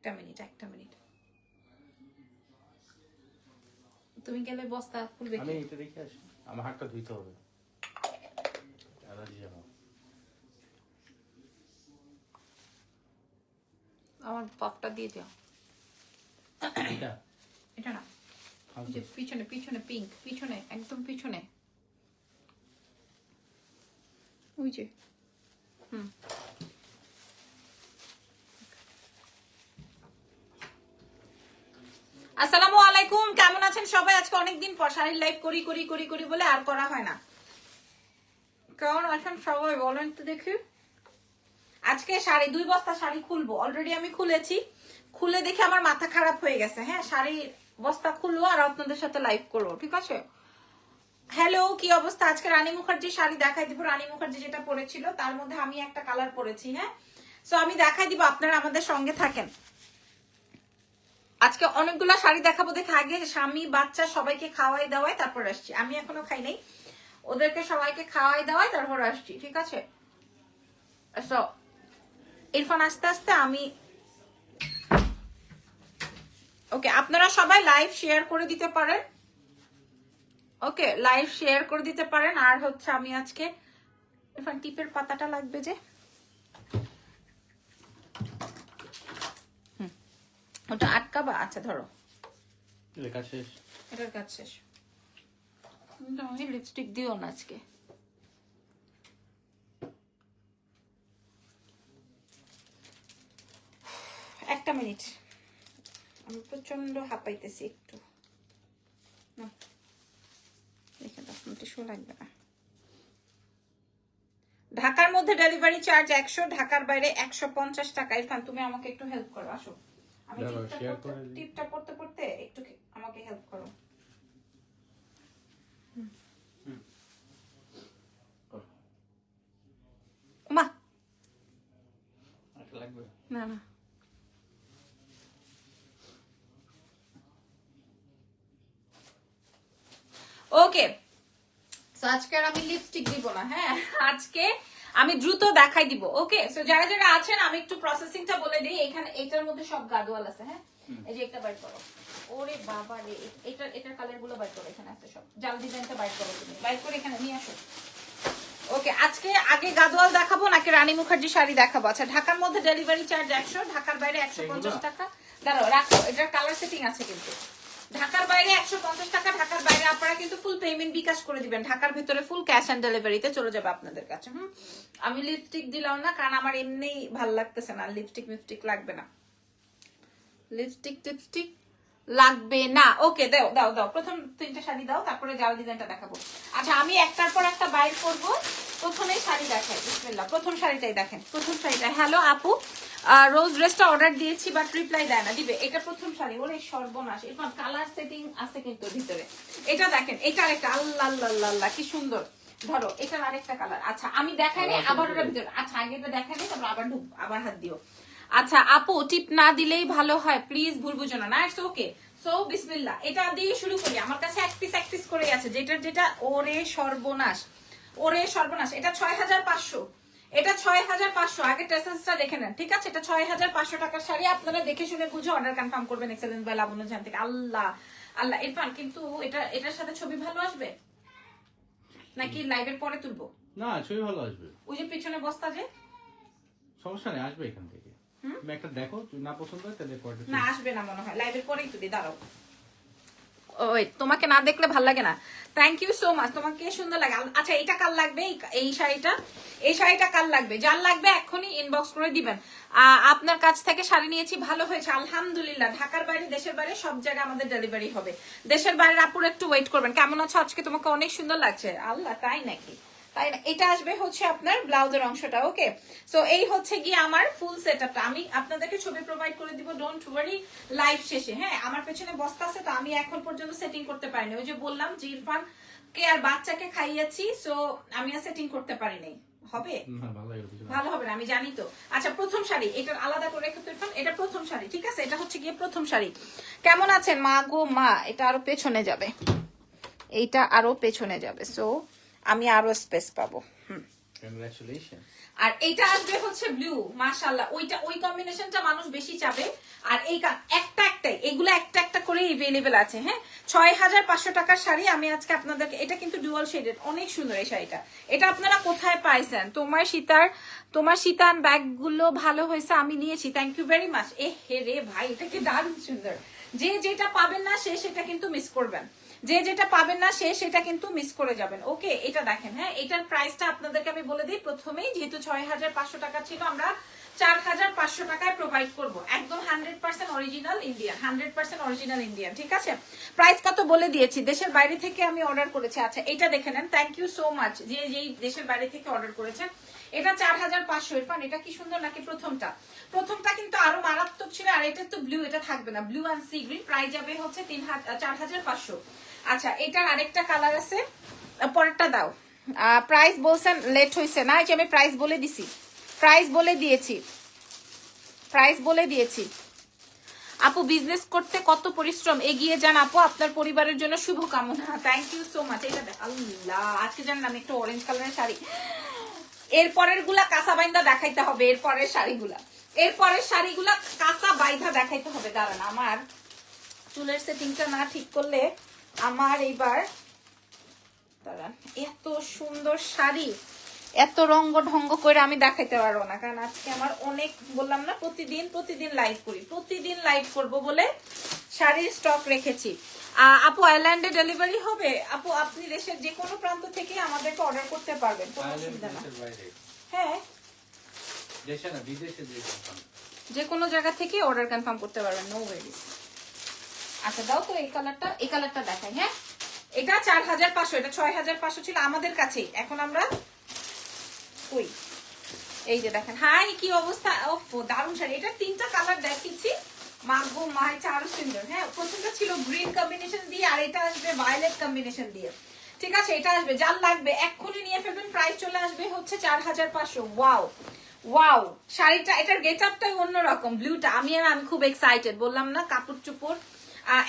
একটা মিনিট তুমি গেলে বস্তা খুলবে আমি এটা দেখে আসি, আমার হাতটা ধুইতে হবে। আমার পাপটা দিয়ে দাও। এটা না, যে পিছনে পিছনে পিঙ্ক, পিছনে একদম পিছনে ওই যে আসসালামু আলাইকুম, কেমন আছেন সবাই? আজকে অনেকদিন পর শাড়ির লাইভ করি করি করি করি বলে আর করা হয় না। কেমন আছেন সবাই বলেন তো দেখি। আজকে শাড়ি 2 বস্তা শাড়ি খুলবো, অলরেডি আমি খুলেছি। খুলে দেখে আমার মাথা খারাপ হয়ে গেছে। হ্যাঁ, শাড়ি বস্তা খুলবো আর আপনাদের সাথে লাইভ করবো, ঠিক আছে? হ্যালো, কি অবস্থা? আজকে রানী মুখার্জির শাড়ি দেখাই দিব। রানী মুখার্জি যেটা পরেছিল তার মধ্যে আমি একটা কালার পরেছি। হ্যাঁ, সো আমি দেখাই দিব, আপনারা আমাদের সঙ্গে থাকেন। আজকে অনেকগুলা শাড়ি দেখাবো। দেখে আগে স্বামী বাচ্চা সবাইকে খাওয়াই দাওয়াই তারপর আসছি। আমি এখনো খাই নাই, ওদেরকে সবাইকে খাওয়াই দাওয়াই তারপর আসছি, ঠিক আছে? সো ইরফান আস্তে আস্তে আমি ওকে, আপনারা সবাই লাইভ শেয়ার করে দিতে পারেন। ওকে, লাইভ শেয়ার করে দিতে পারেন। আর হচ্ছে আমি আজকে ইরফান টিপের পাতাটা লাগবে যে, ওটা আটকাবা। আচ্ছা ধরো, লেখা শেষ, এটার কাজ শেষ। আমি লিপস্টিক দিও না আজকে। একটা মিনিট, আমি প্রচন্ড হাঁপাইতেছি একটু। দেখে দাও, টিস্যু লাগবে না। ঢাকার মধ্যে ডেলিভারি চার্জ 100, ঢাকার বাইরে 150 টাকা। ইরফান তুমি আমাকে একটু হেল্প করো, আসো। আমি টিপটা পড়তে পড়তে একটু আমাকে হেল্প করো। মা লাগবে না না, ওকে। সো আজকে আর আমি লিপস্টিক দিব না। হ্যাঁ, আজকে আমি দ্রুত দেখাই দিব। ওকে, সো যারা যারা আছেন আমি একটু প্রসেসিংটা বলে দিই। এখানে এটার মধ্যে সব গাদওয়াল আছে। হ্যাঁ, এই যে একটা বাইর করো। ওরে বাবা রে, এটার কালার গুলো বাইর করো। এখানে আছে সব, জাল ডিজাইনটা বাইর করো, তুমি বাইর করে এখানে নিয়ে আসো। ওকে, আজকে আগে গাদওয়াল দেখাবো নাকি রানী মুখার্জি শাড়ি দেখাবো? আচ্ছা, ঢাকার মধ্যে ডেলিভারি চার্জ 100, ঢাকার বাইরে 150 টাকা। দাঁড়াও, রাখো, এটার কালার সেটিং আছে কিন্তু। ঢাকার বাইরে 150 টাকা, ঢাকার বাইরে আপনারা কিন্তু ফুল পেমেন্ট বিকাশ করে দিবেন। ঢাকার ভিতরে ফুল ক্যাশ অন ডেলিভারিতে চলে যাবে আপনাদের কাছে। আমি লিপস্টিক দিলাম না, কারণ আমার এমনি ভালো লাগতেছে না। লিপস্টিক মিপস্টিক লাগবে না, লিপস্টিক টিপস্টিক লাগবে না। ওকে, দাও দাও দাও, প্রথম 3টা শাড়ি দাও, তারপরে জাল ডিজাইনটা দেখাবো। আচ্ছা, আমি একটার পর একটা বাইর করব। প্রথমেই শাড়ি দেখাই, বিসমিল্লাহ। প্রথম শাড়িটাই দেখেন, প্রথম শাড়িটা। হ্যালো আপু, রোজ ড্রেসটা অর্ডার দিয়েছি বাট রিপ্লাই দেয় না। দিবে, এটা প্রথম শাড়ি। ওরে সর্বনাশ, এরকম কালার সেটিং আছে কিন্তু ভিতরে। এটা দেখেন, এটা আরেকটা। আল্লাহ আল্লাহ আল্লাহ, কি সুন্দর। ধরো, এটার আরেকটা কালার। আচ্ছা, আমি দেখাই নি, আবার ওটা ভিতরে। আচ্ছা, আগে এটা দেখাই নি, তারপর আবার ঢুক, আবার হাত দিও। আচ্ছা আপু, টিপ না দিলেই ভালো হয়, প্লিজ ভুল বুঝো না। It's okay. সো বিসমিল্লাহ, এটা দিয়ে শুরু করি। আমার কাছে এক পিস করে আছে, যেটা। ওরে সর্বনাশ, ওরে সর্বনাশ। এটা 6500, এটা 6500। আগে টেসেসটা দেখে নেন, ঠিক আছে? এটা 6500 টাকার শাড়ি। আপনারা দেখে শুনে বুঝে অর্ডার কনফার্ম করবেন। এক্সেলেন্স বাই লাবণ্য জান থেকে। আল্লাহ আল্লাহ, ইরফান কিন্তু এটার সাথে ছবি ভালো আসবে নাকি লাইভের পরে তুলবো? না, ছবি ভালো আসবে। ওই যে পিছনে বস্তা, যে সমস্যা নেই, আসবে এখান থেকে। তুমি একটা দেখো, যদি না পছন্দ হয় তাহলে পরে। না, আসবে না মনে হয়, লাইভের পরেই তুলি। দাঁড়াও, ওই তোমাকে না দেখলে ভাল লাগে না। থ্যাংক ইউ সো মাচ, তোমাকে সুন্দর লাগে। আচ্ছা, এইটা কাল লাগবে, এই শাড়িটা কাল লাগবে। যার লাগবে এখনই ইনবক্স করে দিবেন। আপনার কাছ থেকে শাড়ি নিয়েছি, ভালো হয়েছে আলহামদুলিল্লাহ। ঢাকার বাইরে, দেশের বাইরে সব জায়গায় আমাদের ডেলিভারি হবে। দেশের বাইরে আপুর একটু ওয়েট করবেন। কেমন আছো আজকে? তোমাকে অনেক সুন্দর লাগছে। আল্লাহ, তাই নাকি? তাই না? এটা আসবে হচ্ছে আপনার ব্লাউজের অংশটা। ওকে, সো এই হচ্ছে গিয়ে আমার ফুল সেটআপটা। আমি আপনাদেরকে ছবি প্রোভাইড করে দিব, ডোন্ট ওয়ারি, লাইভ শেষে। হ্যাঁ, আমার পেছনে বস্তা আছে, তো আমি এখন পর্যন্ত সেটিং করতে পারিনি। ওই যে বললাম যে ইরফান কে আর বাচ্চাকে খাইয়েছি, সো আমি আর সেটিং করতে পারিনি। হবে ভালো হবে না, আমি জানি তো। আচ্ছা, প্রথম শাড়ি, এটা আলাদা করে রেখে তো ইরফান, এটা প্রথম শাড়ি, ঠিক আছে? এটা হচ্ছে গিয়ে প্রথম শাড়ি। কেমন আছেন মা গো মা? এটা আরো পেছনে যাবে, এইটা আরো পেছনে যাবে, সো আমি আরো স্পেস পাবো। কংগ্রাচুলেশন। আর এইটা আসবে হচ্ছে ব্লু, মাশাআল্লাহ ওইটা ওই কম্বিনেশনটা মানুষ বেশি চাবে। আর এই একটাই এগুলো একটা করে अवेलेबल আছে। হ্যাঁ 6500 টাকার শাড়ি আমি আজকে আপনাদেরকে, এটা কিন্তু ডুয়াল শেডেড, অনেক সুন্দর এই শাড়িটা। এটা আপনারা কোথায় পাইছেন? তোমার সীতান ব্যাগগুলো ভালো হয়েছে, আমি নিয়েছি, থ্যাংক ইউ ভেরি মাচ। এ হে রে ভাই, এটা কি দারুণ সুন্দর। যে যেটা পাবেন না সে সেটা কিন্তু মিস করবেন, যে যেটা পাবেন না সে সেটা কিন্তু মিস করে যাবেন। ওকে এটা দেখেন, হ্যাঁ এটার প্রাইসটা আপনাদেরকে আমি বলে দিই প্রথমেই, যেহেতু 6500 টাকা ছিল, আমরা 4500 টাকায় প্রোভাইড করব, একদম 100% অরিজিনাল ইন্ডিয়ান, 100% অরিজিনাল ইন্ডিয়ান। ঠিক আছে, প্রাইস কত বলে দিয়েছি, দেশের বাইরে থেকে আমি অর্ডার করেছি। আচ্ছা এটা দেখে নেন, থ্যাংক ইউ সো মাচ যে যেই দেশের বাইরে থেকে অর্ডার করেছেন। এটা 4500। ইরফান এটা কি সুন্দর নাকি? প্রথমটা কিন্তু আরো মারাত্মক ছিল। আর এটা তো ব্লু, এটা থাকবে না, blue and sea green, price যাবে হচ্ছে 4500। আচ্ছা এটার আরেকটা কালার আছে, পরেরটা দাও। প্রাইস বলছেন লেট হয়েছে না, এই যে আমি প্রাইস বলে দিছি, প্রাইস বলে দিয়েছি। আপু বিজনেস করতে কত পরিশ্রম, এগিয়ে যান আপু, আপনার পরিবারের জন্য শুভকামনা। Thank you so much. এটা দেখ, আল্লাহ আজকে জানেন আমি একটা অরেঞ্জ কালারের শাড়ি, এরপরের গুলা কাঁচা বাইন্দা দেখাইতে হবে, এরপরের শাড়িগুলা কাঁচা বাইধা দেখাইতে হবে। দাঁড়ান, আমার চুলের সেটিংটা না ঠিক করলে আমার এইবার, দাঁড়ান, এত সুন্দর শাড়ি এত রঙ্গ ঢঙ্গ করে আমি দেখাইতে পারবো না, কারণ আজকে আমার অনেক, বললাম না প্রতিদিন লাইভ করি, প্রতিদিন লাইভ করব বলে শাড়ির স্টক রেখেছি। আপু আয়ারল্যান্ডে ডেলিভারি হবে? আপু আপনি দেশের যে কোনো প্রান্ত থেকে আমাদেরকে অর্ডার করতে পারবেন, কোনো অসুবিধা না। হ্যাঁ দেশে না বিদেশে, যে কোনো জায়গা থেকে অর্ডার কনফার্ম করতে পারবেন, নো ওয়েরিজ। আচ্ছা দাও তো এই কালারটা দেখাই। হ্যাঁ এটা 4500, এটা 6500 ছিল আমাদের কাছেই, এখন আমরা ওই এই যে দেখেন। হাই কি অবস্থা, ওফ দারুণ শাড়ি। এটা 3টা কালার দেখিয়েছি, মাগো মাই আরো সুন্দর। হ্যাঁ প্রথমটা ছিল গ্রিন কম্বিনেশন দিয়ে, আর এটা আসবে ভায়োলেট কম্বিনেশন দিয়ে। ঠিক আছে, এটা আসবে, যার লাগবে এক্ষুনি নিয়ে ফেলবেন, প্রাইস চলে আসবে হচ্ছে 4500। ওয়াও শাড়িটা, এটার গেট আপটাই অন্যরকম, ব্লুটা। আমি খুব এক্সাইটেড, বললাম না কাপড় চোপড়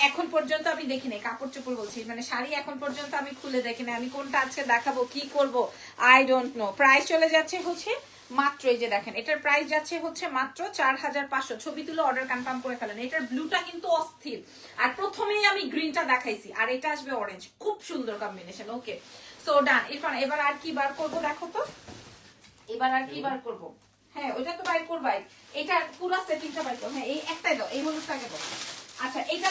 এখন পর্যন্ত আমি দেখিনি, কাপড় চোপড় বলছি মানে শাড়ি এখন পর্যন্ত আমি খুলে দেখিনি। আমি কোনটা আজকে দেখাবো, কি করব আই ডোন্ট নো। প্রাইস চলে যাচ্ছে হচ্ছে মাত্র, এই যে দেখেন এটার প্রাইস যাচ্ছে হচ্ছে মাত্র 4500। ছবি তুলে অর্ডার কনফার্ম করে ফেলেন। এটার ব্লুটা কিন্তু অস্থির, আর প্রথমেই আমি গ্রিনটা দেখাইছি, আর এটা আসবে অরেঞ্জ, খুব সুন্দর কম্বিনেশন। ওকে সো ডান। ইরফান এবার আর কি বার করবো দেখো তো, এবার আর কি বার করবো? হ্যাঁ ওইটা তো বাইর করবাই, এটা পুরো সেটিংটা বাইর করো। হ্যাঁ এই একটাই দাও, এই হলুদটাকে দাও। আচ্ছা এটা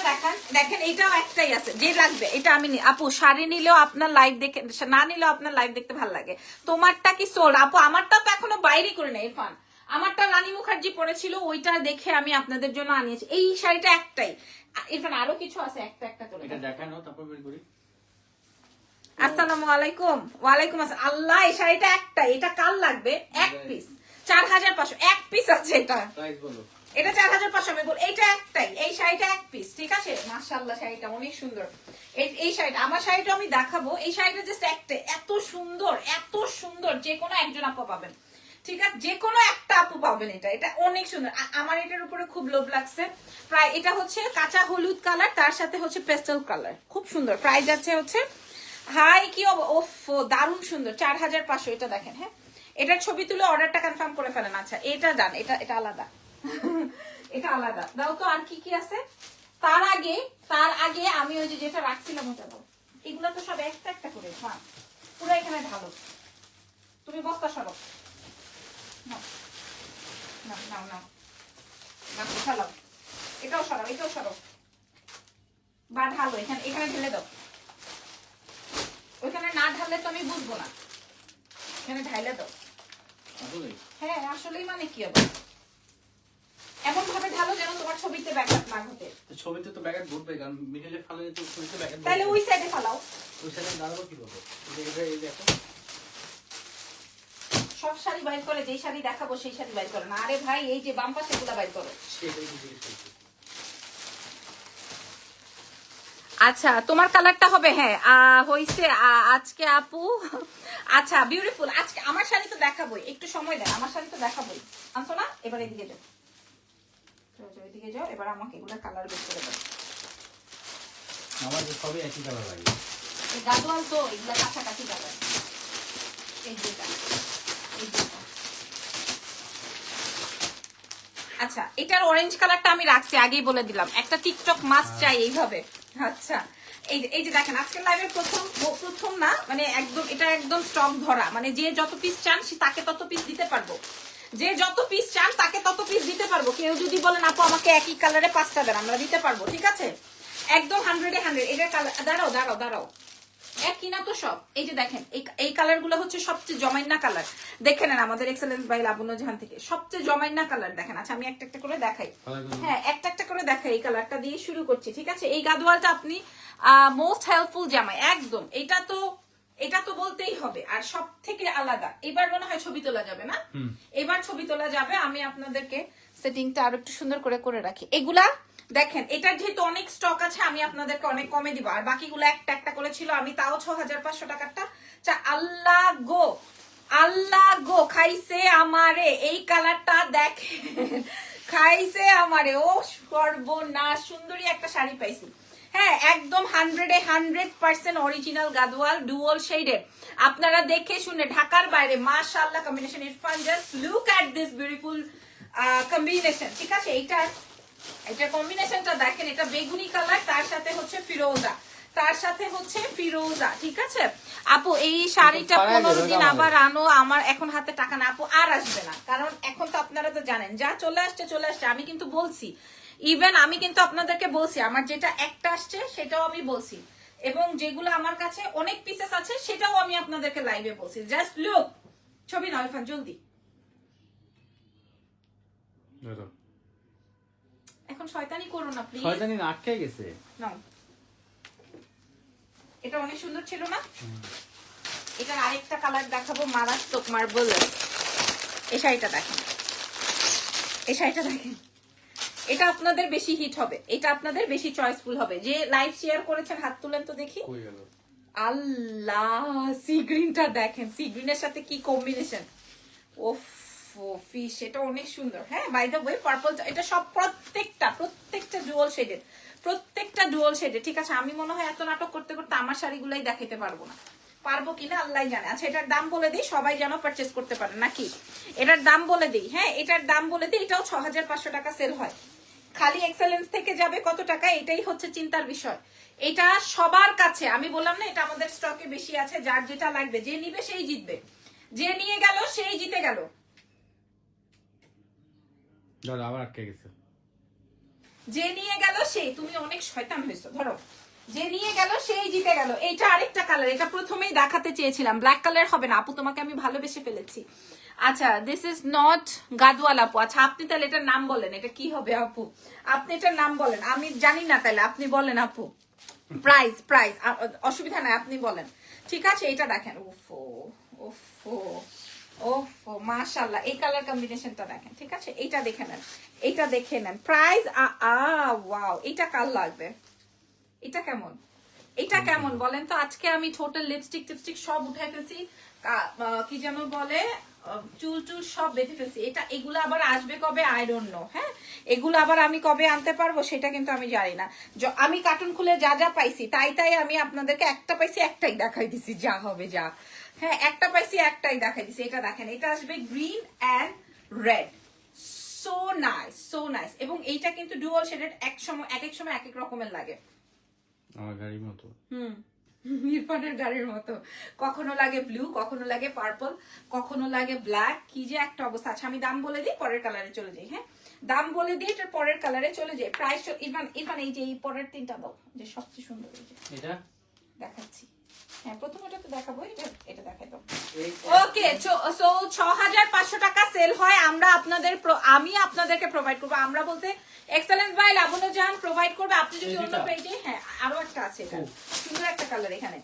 দেখেন এটাও একটাই আছে, যে লাগবে এটা আমি আপু শাড়ি নিলেও আপনার লাইভ দেখে, না নিলেও আপনার লাইভ দেখতে ভালো লাগে। তোমারটা কি সোল্ড? আপু আমারটা তো এখনো বাইরে করে না ইরফান, আমারটা রানী মুখার্জি পরেছিল, ওইটা দেখে আমি আপনাদের জন্য আনিয়েছি। এই শাড়িটা একটাই ইরফান, আরো কিছু আছে, একটা করে এটা দেখানো তারপর বের করি। আসসালামু আলাইকুম। ওয়ালাইকুম আসসালাম। আল্লাহ এই শাড়িটা একটাই, এটা কাল লাগবে, এক পিস 4500, এক পিস আছে। এটা প্রাইস বলো। এটা 4500 আমি বল, এইটা একটাই, এই শাড়িটা এক পিস। ঠিক আছে, মাশাআল্লাহ শাড়িটা অনেক সুন্দর। এই শাড়িটা, আমার শাড়িটা আমি দেখাবো, এই শাড়িটা জাস্ট একটা, এত সুন্দর যে কোনো একজন আপু পাবেন। ঠিক আছে, যে কোনো একটা আপু পাবেন। এটা অনেক সুন্দর, আমার এটার উপরে খুব লোভ লাগছে। প্রায় এটা হচ্ছে কাঁচা হলুদ কালার, তার সাথে হচ্ছে পেস্টেল কালার, খুব সুন্দর। প্রাইস যাচ্ছে হচ্ছে, হাই কি ওফ দারুণ সুন্দর, 4500। এটা দেখেন, হ্যাঁ এটার ছবি তুলে অর্ডারটা কনফার্ম করে ফেলেন। আচ্ছা এটা জান, এটা আলাদা এটা আলাদা দাও তো। আর কি কি আছে তার আগে আমি ওই যে যেটা রাখছিলাম ওটা দাও। এগুলো তো সব একটা করে, হ্যাঁ পুরো এখানে ঢালো, তুমি বস্তা সরো, নাও সরাও, এটাও সরাও বা ঢালো, এখানে ঢেলে দাও। ওইখানে না ঢাললে তো আমি বুঝবো না, এখানে ঢাইলে দাও। হ্যাঁ আসলেই মানে কি হবে, এমন ভাবে ঢালো যেন তোমার ছবিতে ব্যাকআপ না ঘটে। ছবিতে তো ব্যাকআপ ঘটবে, কারণ মিডলে ফালালে তো ছবিতে ব্যাকআপ। তাহলে ওই সাইডে ফালাও, ওই সাইডে দাঁড়াবো কিভাবে? এই দেখো সব শাড়ি বাইর করে, যেই শাড়ি দেখাবো সেই শাড়ি বাইর করে না। আরে ভাই এই যে বাম পাশে গুলা বাইর করো। আচ্ছা তোমার কালারটা হবে, হ্যাঁ হইছে আজকে আপু। আচ্ছা বিউটিফুল, আজকে আমার শাড়ি তো দেখাবোই, একটু সময় দেন, আমার শাড়ি তো দেখাবোই। আনছো না, এবার এদিকে যাও, এদিকে যাও। এবার আমাকে এগুলা কালার বের করে দাও। আমার তো সবই একই কালার লাগে, এই গাদোয়াল তো এগুলা কাছাকাছি কালার। এই যেটা আচ্ছা, এটার অরেঞ্জ কালারটা আমি রাখছি, আগেই বলে দিলাম, একটা টিকটক মাস্ট চাই এইভাবে। আচ্ছা, এই যে দেখেন আজকের লাইভের প্রথম না, মানে একদম এটা একদম স্টক ধরা, মানে যে যত পিস চান তাকে তত পিস দিতে পারবো, যে যত পিস চান তাকে তত পিস দিতে পারবো। কেউ যদি বলেন আপু আমাকে একই কালারে 5টা দেন, আমরা দিতে পারবো, ঠিক আছে? একদম 100-এ 100। এটা কালার, দাঁড়াও একই না তো সব। এই যে দেখেন এই কালার গুলো হচ্ছে সবচেয়ে জমাইনা কালার। দেখে নেন আমাদের এক্সেলেন্স বাই লাবণ্য জাহান থেকে সবচেয়ে জমাইনা কালার দেখেন। আচ্ছা, আমি একটা করে দেখাই। হ্যাঁ, একটা করে দেখাই। এই কালারটা দিয়ে শুরু করছি, ঠিক আছে? এই গাদোয়ালটা আপনি মোস্ট হেল্পফুল জামাই একদম। এটা তো বলতেই হবে। আর সব থেকে আলাদা, এবার মনে হয় ছবি তোলা যাবে না? এবার ছবি তোলা যাবে। আমি আপনাদেরকে সেটিংটা আরো একটু সুন্দর করে রাখি। এগুলা দেখেন, এটার যেহেতু অনেক স্টক আছে, আমি আপনাদেরকে অনেক কমে দিব। আর বাকিগুলো একটা করে ছিল, আমি তাও 6500 টাকারটা। আল্লাহ গো খাইছে আমারে। এই কালারটা দেখেন, খাইছে আমারে। ও সর্বনাশ, সুন্দরী একটা শাড়ি পাইছি। হ্যাঁ, একদম 100-এ 100% অরিজিনাল গাদোয়াল ডুয়াল শেডের। আপনারা দেখে শুনে ঢাকার বাইরে মাশাআল্লাহ combination. Irfan, just look at this beautiful combination, ঠিক আছে? এটা কম্বিনেশনটা দেখেন, এটা বেগুনি কালার, তার সাথে হচ্ছে ফিরোজা, ঠিক আছে? আপু এই শাড়িটা 15 দিন আবার আনো, আমার এখন হাতে টাকা না আপু, আর আসবে না। কারণ এখন তো আপনারা তো জানেন যা চলে আসছে। আমি কিন্তু বলছি, ইভেন আমি কিন্তু আপনাদেরকে বলছি আমার যেটা একটা আসছে সেটাও আমি বলছি, এবং যেগুলো আমার কাছে অনেক পিসেস আছে সেটাও আমি আপনাদেরকে লাইভে বলছি। Just look. ছবি নয় ফান, জলদি। এখন শয়তানি করো না প্লিজ। শয়তানি না, আটকে গেছে। নাও, এটা অনেক সুন্দর ছিল না? এটার আরেকটা কালার দেখাবো, মারাত্মক মার্বেল। এই শাড়িটা দেখেন, এটা আপনাদের বেশি হিট হবে, এটা আপনাদের বেশি চয়েসফুল হবে। যে লাইভ শেয়ার করেছেন হাত তুলেন তো দেখি। আল্লাহ, সি গ্রিনটা দেখেন, সি গ্রিনের সাথে কি কম্বিনেশন। ওফ ফিশ, এটা অনেক সুন্দর। হ্যাঁ, বাই দ্য ওয়ে পার্পল, এটা সব প্রত্যেকটা ডুয়াল শেডের, ঠিক আছে? আমি মনে হয় এত নাটক করতে আমার শাড়িগুলাই দেখাতে পারবো কিনা আল্লাহ জানে। আচ্ছা, এটার দাম বলে দিই, সবাই যেন পারচেস করতে পারে নাকি। এটার দাম বলে দিই। হ্যাঁ, এটার দাম বলে দিই। এটাও 6500 টাকা সেল হয়। খালি এক্সেলেন্স থেকে যাবে কত টাকা, এটাই হচ্ছে চিন্তার বিষয়। এটা সবার কাছে, আমি বললাম না এটা আমাদের স্টকে বেশি আছে। যার যেটা লাগবে, যে নিবে সেই জিতবে, যে নিয়ে গেল সেই জিতে গেল। আবার আটকে গেছে। যে নিয়ে গেল সেই, তুমি অনেক শয়তান হয়েছো। ধরো, যে নিয়ে গেল সেই জিতে গেল। এইটা আরেকটা কালার, এটা প্রথমেই দেখাতে চেয়েছিলাম। ব্ল্যাক কালার হবে না আপু, তোমাকে আমি ভালোবেসে ফেলেছি। আচ্ছা, দিস ইজ নট গাদওয়াল আপু। আচ্ছা, আপনি তাহলে এটার নাম বলেন, এটা কি হবে আপু? আপনি এটার নাম বলেন, আমি জানি না, তাহলে আপনি বলেন আপু। প্রাইস অসুবিধা নাই, আপনি বলেন, ঠিক আছে? এটা দেখেন, ওফো মাশাআল্লাহ, এই কালার কম্বিনেশনটা দেখেন, ঠিক আছে? এইটা দেখে নেন, প্রাইস ওয়াও। এটা কাল লাগবে, এটা কেমন বলেন তো? আজকে আমি টোটাল লিপস্টিক সব উঠাই ফেলছি, কি যেন বলে, চুল সব বেঁধে ফেলছি। এগুলো আবার আসবে কবে আই ডোন্ট নো। হ্যাঁ, এগুলো আবার আমি কবে আনতে পারবো সেটা কিন্তু আমি জানি না। আমি কার্টুন খুলে যা পাইছি তাই আমি আপনাদেরকে, একটা পাইছি একটাই দেখাই দিছি, যা হবে যা। হ্যাঁ, একটা পাইছি একটাই দেখাই দিছি। এটা দেখেন, এটা আসবে green and red. So nice. এবং এইটা কিন্তু ডুয়াল শেডেড, এক এক সময় এক রকমের লাগে। আমার গাড়ির মতো। ইরফানের গাড়ির মতো। কখনো লাগে ব্লু, কখনো লাগে পার্পল, কখনো লাগে ব্ল্যাক, কি যে একটা অবস্থা। আচ্ছা, আমি দাম বলে দিই, পরের কালারে চলে যাই। হ্যাঁ, দাম বলে দিয়ে এটার পরের কালারে চলে যাই। প্রাইস ইরফান এই যে এই পরের 3টা দাও, যে সবচেয়ে সুন্দর। এটা দেখাচ্ছি। হ্যাঁ, প্রথম এটা তো দেখাবো, এটা দেখাই দাও। ওকে, সো 6500 টাকা সেল হয়। আমি আপনাদেরকে প্রোভাইড করবো। আমরা বলতে excellence by Labonno Jahan provide করবে। আপনি যদি অন্য পেজে, হ্যাঁ আরো একটা আছে, এটা সুন্দর একটা কালার। এখানে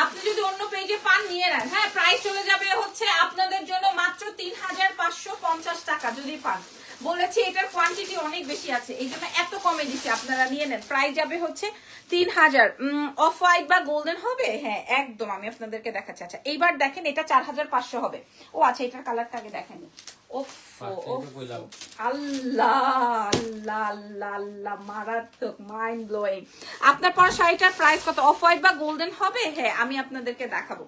আপনি যদি অন্য পেজে পান নিয়ে নেন। হ্যাঁ, প্রাইস চলে যাবে হচ্ছে আপনাদের জন্য মাত্র 3550 টাকা যদি পান। বলেছি এটার কোয়ান্টিটি অনেক বেশি আছে, এই জন্য এত কমে দিচ্ছি, আপনারা নিয়ে নেন। প্রাইস যাবে হচ্ছে 3000। অফ হোয়াইট বা গোল্ডেন হবে? হ্যাঁ, একদম আমি আপনাদেরকে দেখাচ্ছি। আচ্ছা, এইবার দেখেন, এটা 4500 হবে। ও আচ্ছা, এটার কালারটা আগে দেখেন। আল্লাহ, মারাত্মক, মাইন্ড ব্লোয়িং। আপনার পরা শাড়িটার প্রাইস কত? অফ হোয়াইট বা গোল্ডেন হবে? হ্যাঁ, আমি আপনাদেরকে দেখাবো।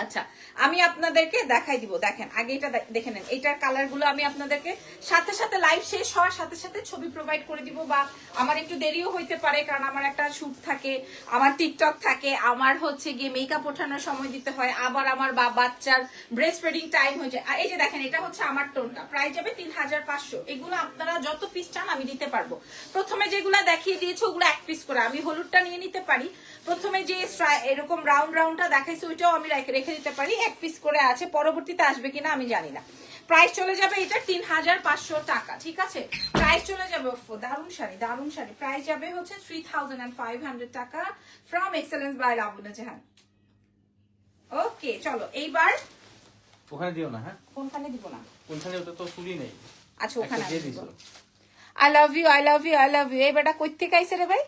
আচ্ছা আমি আপনাদেরকে দেখাই দিব, দেখেন আগে এটা দেখে নেন, এটার কালার গুলো আমি আপনাদেরকে সাথে সাথে লাইভ শেষ হওয়ার সাথে সাথে ছবি প্রোভাইড করে দিব, বা আমার একটু দেরিও হইতে পারে কারণ আমার একটা শুট থাকে, আমার টিকটক থাকে, আমার হচ্ছে গিয়ে মেকআপ ওঠানোর সময় দিতে হয়, আবার আমার বাচ্চার ব্রেস্ট ফিডিং টাইম হয়ে যায়। আর এই যে দেখেন এটা হচ্ছে আমার টোনটা, প্রাইস যাবে 3500। এগুলো আপনারা যত পিস চান আমি দিতে পারবো। প্রথমে যেগুলা দেখিয়ে দিয়েছে ওগুলো এক পিস করে, আমি হলুদটা নিয়ে নিতে পারি। প্রথমে যে এরকম রাউন্ড রাউন্ডটা দেখাইছে ওইটাও আমি রেখে দিতে পারি, এক পিস করে আছে, পরবর্তীতে আসবে কিনা আমি জানি না। প্রাইস চলে যাবে এটা 3500 টাকা, ঠিক আছে? প্রাইস চলে যাবে, দারুন শাড়ি দারুন শাড়ি, প্রাইস যাবে হচ্ছে 3500 টাকা ফ্রম এক্সেলেন্স বাই লাবণী জাহান। ওকে চলো এইবার ওখানে দিও না। হ্যাঁ কোনখানে দিব না, কোনখানে ওটা তো চুরি নেই। আচ্ছা ওখানে দিয়ে দিছো। I love you I love you I love you. এই বেটা কই থেকে আইছে রে ভাই?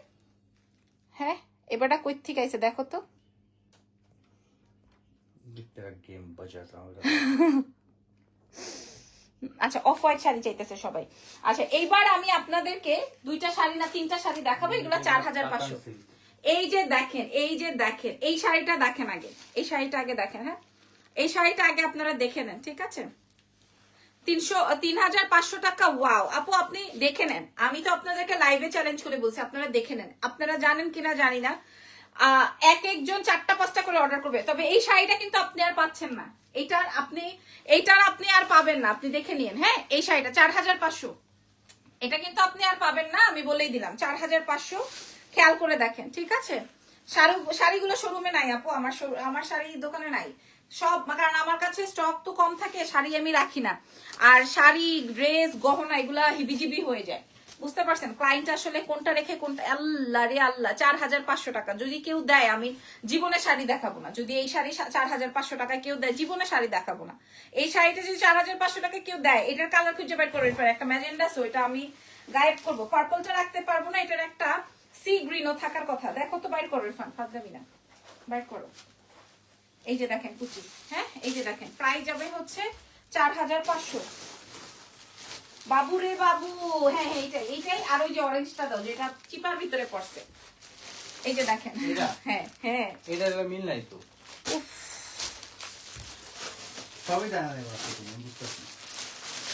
হ্যাঁ এই বেটা কই থেকে আইছে দেখো তো। তেরা গেম বাজাতা আমরা। আচ্ছা অফ হোয়াইট শাড়ি চাইতেছে সবাই। আচ্ছা এইবার আমি আপনাদেরকে দুইটা শাড়ি না তিনটা শাড়ি দেখাবো, এগুলো 4500। এই যে দেখেন এই যে দেখেন এই শাড়িটা দেখেন আগে, এই শাড়িটা আগে দেখেন। হ্যাঁ এই শাড়িটা আগে আপনারা দেখে নেন, ঠিক আছে? 3500 টাকা। ওয়াও আপু আপনি দেখে নেন, আমি তো আপনাদেরকে লাইভে চ্যালেঞ্জ করে বলছি আপনারা দেখে নেন। আপনারা জানেন কিনা জানি না, এক একজন 4টা-5টা করে অর্ডার করবে, তবে এই শাড়িটা কিন্তু আপনি আর পাচ্ছেন না, এইটার আপনি আর পাবেন না, আপনি দেখে নিন। হ্যাঁ এই শাড়িটা 4500, এটা কিন্তু আপনি আর পাবেন না, আমি বলেই দিলাম 4500। খেয়াল করে দেখেন, ঠিক আছে? শাড়িগুলো শোরুমে নাই আপু, আমার শাড়ি দোকানে নাই সব, কারণ আমার কাছে স্টক তো কম থাকে, শাড়ি আমি রাখি না। আর শাড়ি ড্রেস গহনা এগুলা হিবিজিবি হয়ে যায়, বুঝতে পারছেন? ক্লায়েন্ট আসলে কোনটা রেখে কোনটা, আল্লাহ রে আল্লাহ। 4500 টাকা যদি কেউ দেয় আমি জীবনে শাড়ি দেখাবো না। যদি এই শাড়ি 4500 টাকায় কেউ দেয় জীবনে শাড়ি দেখাবো না। এই শাড়িটা যদি 4500 টাকা কেউ দেয়, এটার কালার খুঁজে বের করে ফেলে, একটা ম্যাজেন্ডা, সো এটা আমি গায়েব করবো। পার্পলটা রাখতে পারবো না, এটার একটা সি গ্রিনও থাকার কথা। দেখো তো বাইর করো ইরফান, ফাজলামি না, বাইর করো। এই যে দেখেন কুচি, হ্যাঁ এই যে দেখেন প্রাইস যাবে হচ্ছে 4500। বাবু রে বাবু, হ্যাঁ এইটাই। আর ওই যে অরেঞ্জটা দাও যেটা চিপার ভিতরে পড়ছে, এই যে দেখেন। হ্যাঁ হ্যাঁ এটা মিল নাই তো। উফ সবই জানা নেই তুমি বুঝতেছি।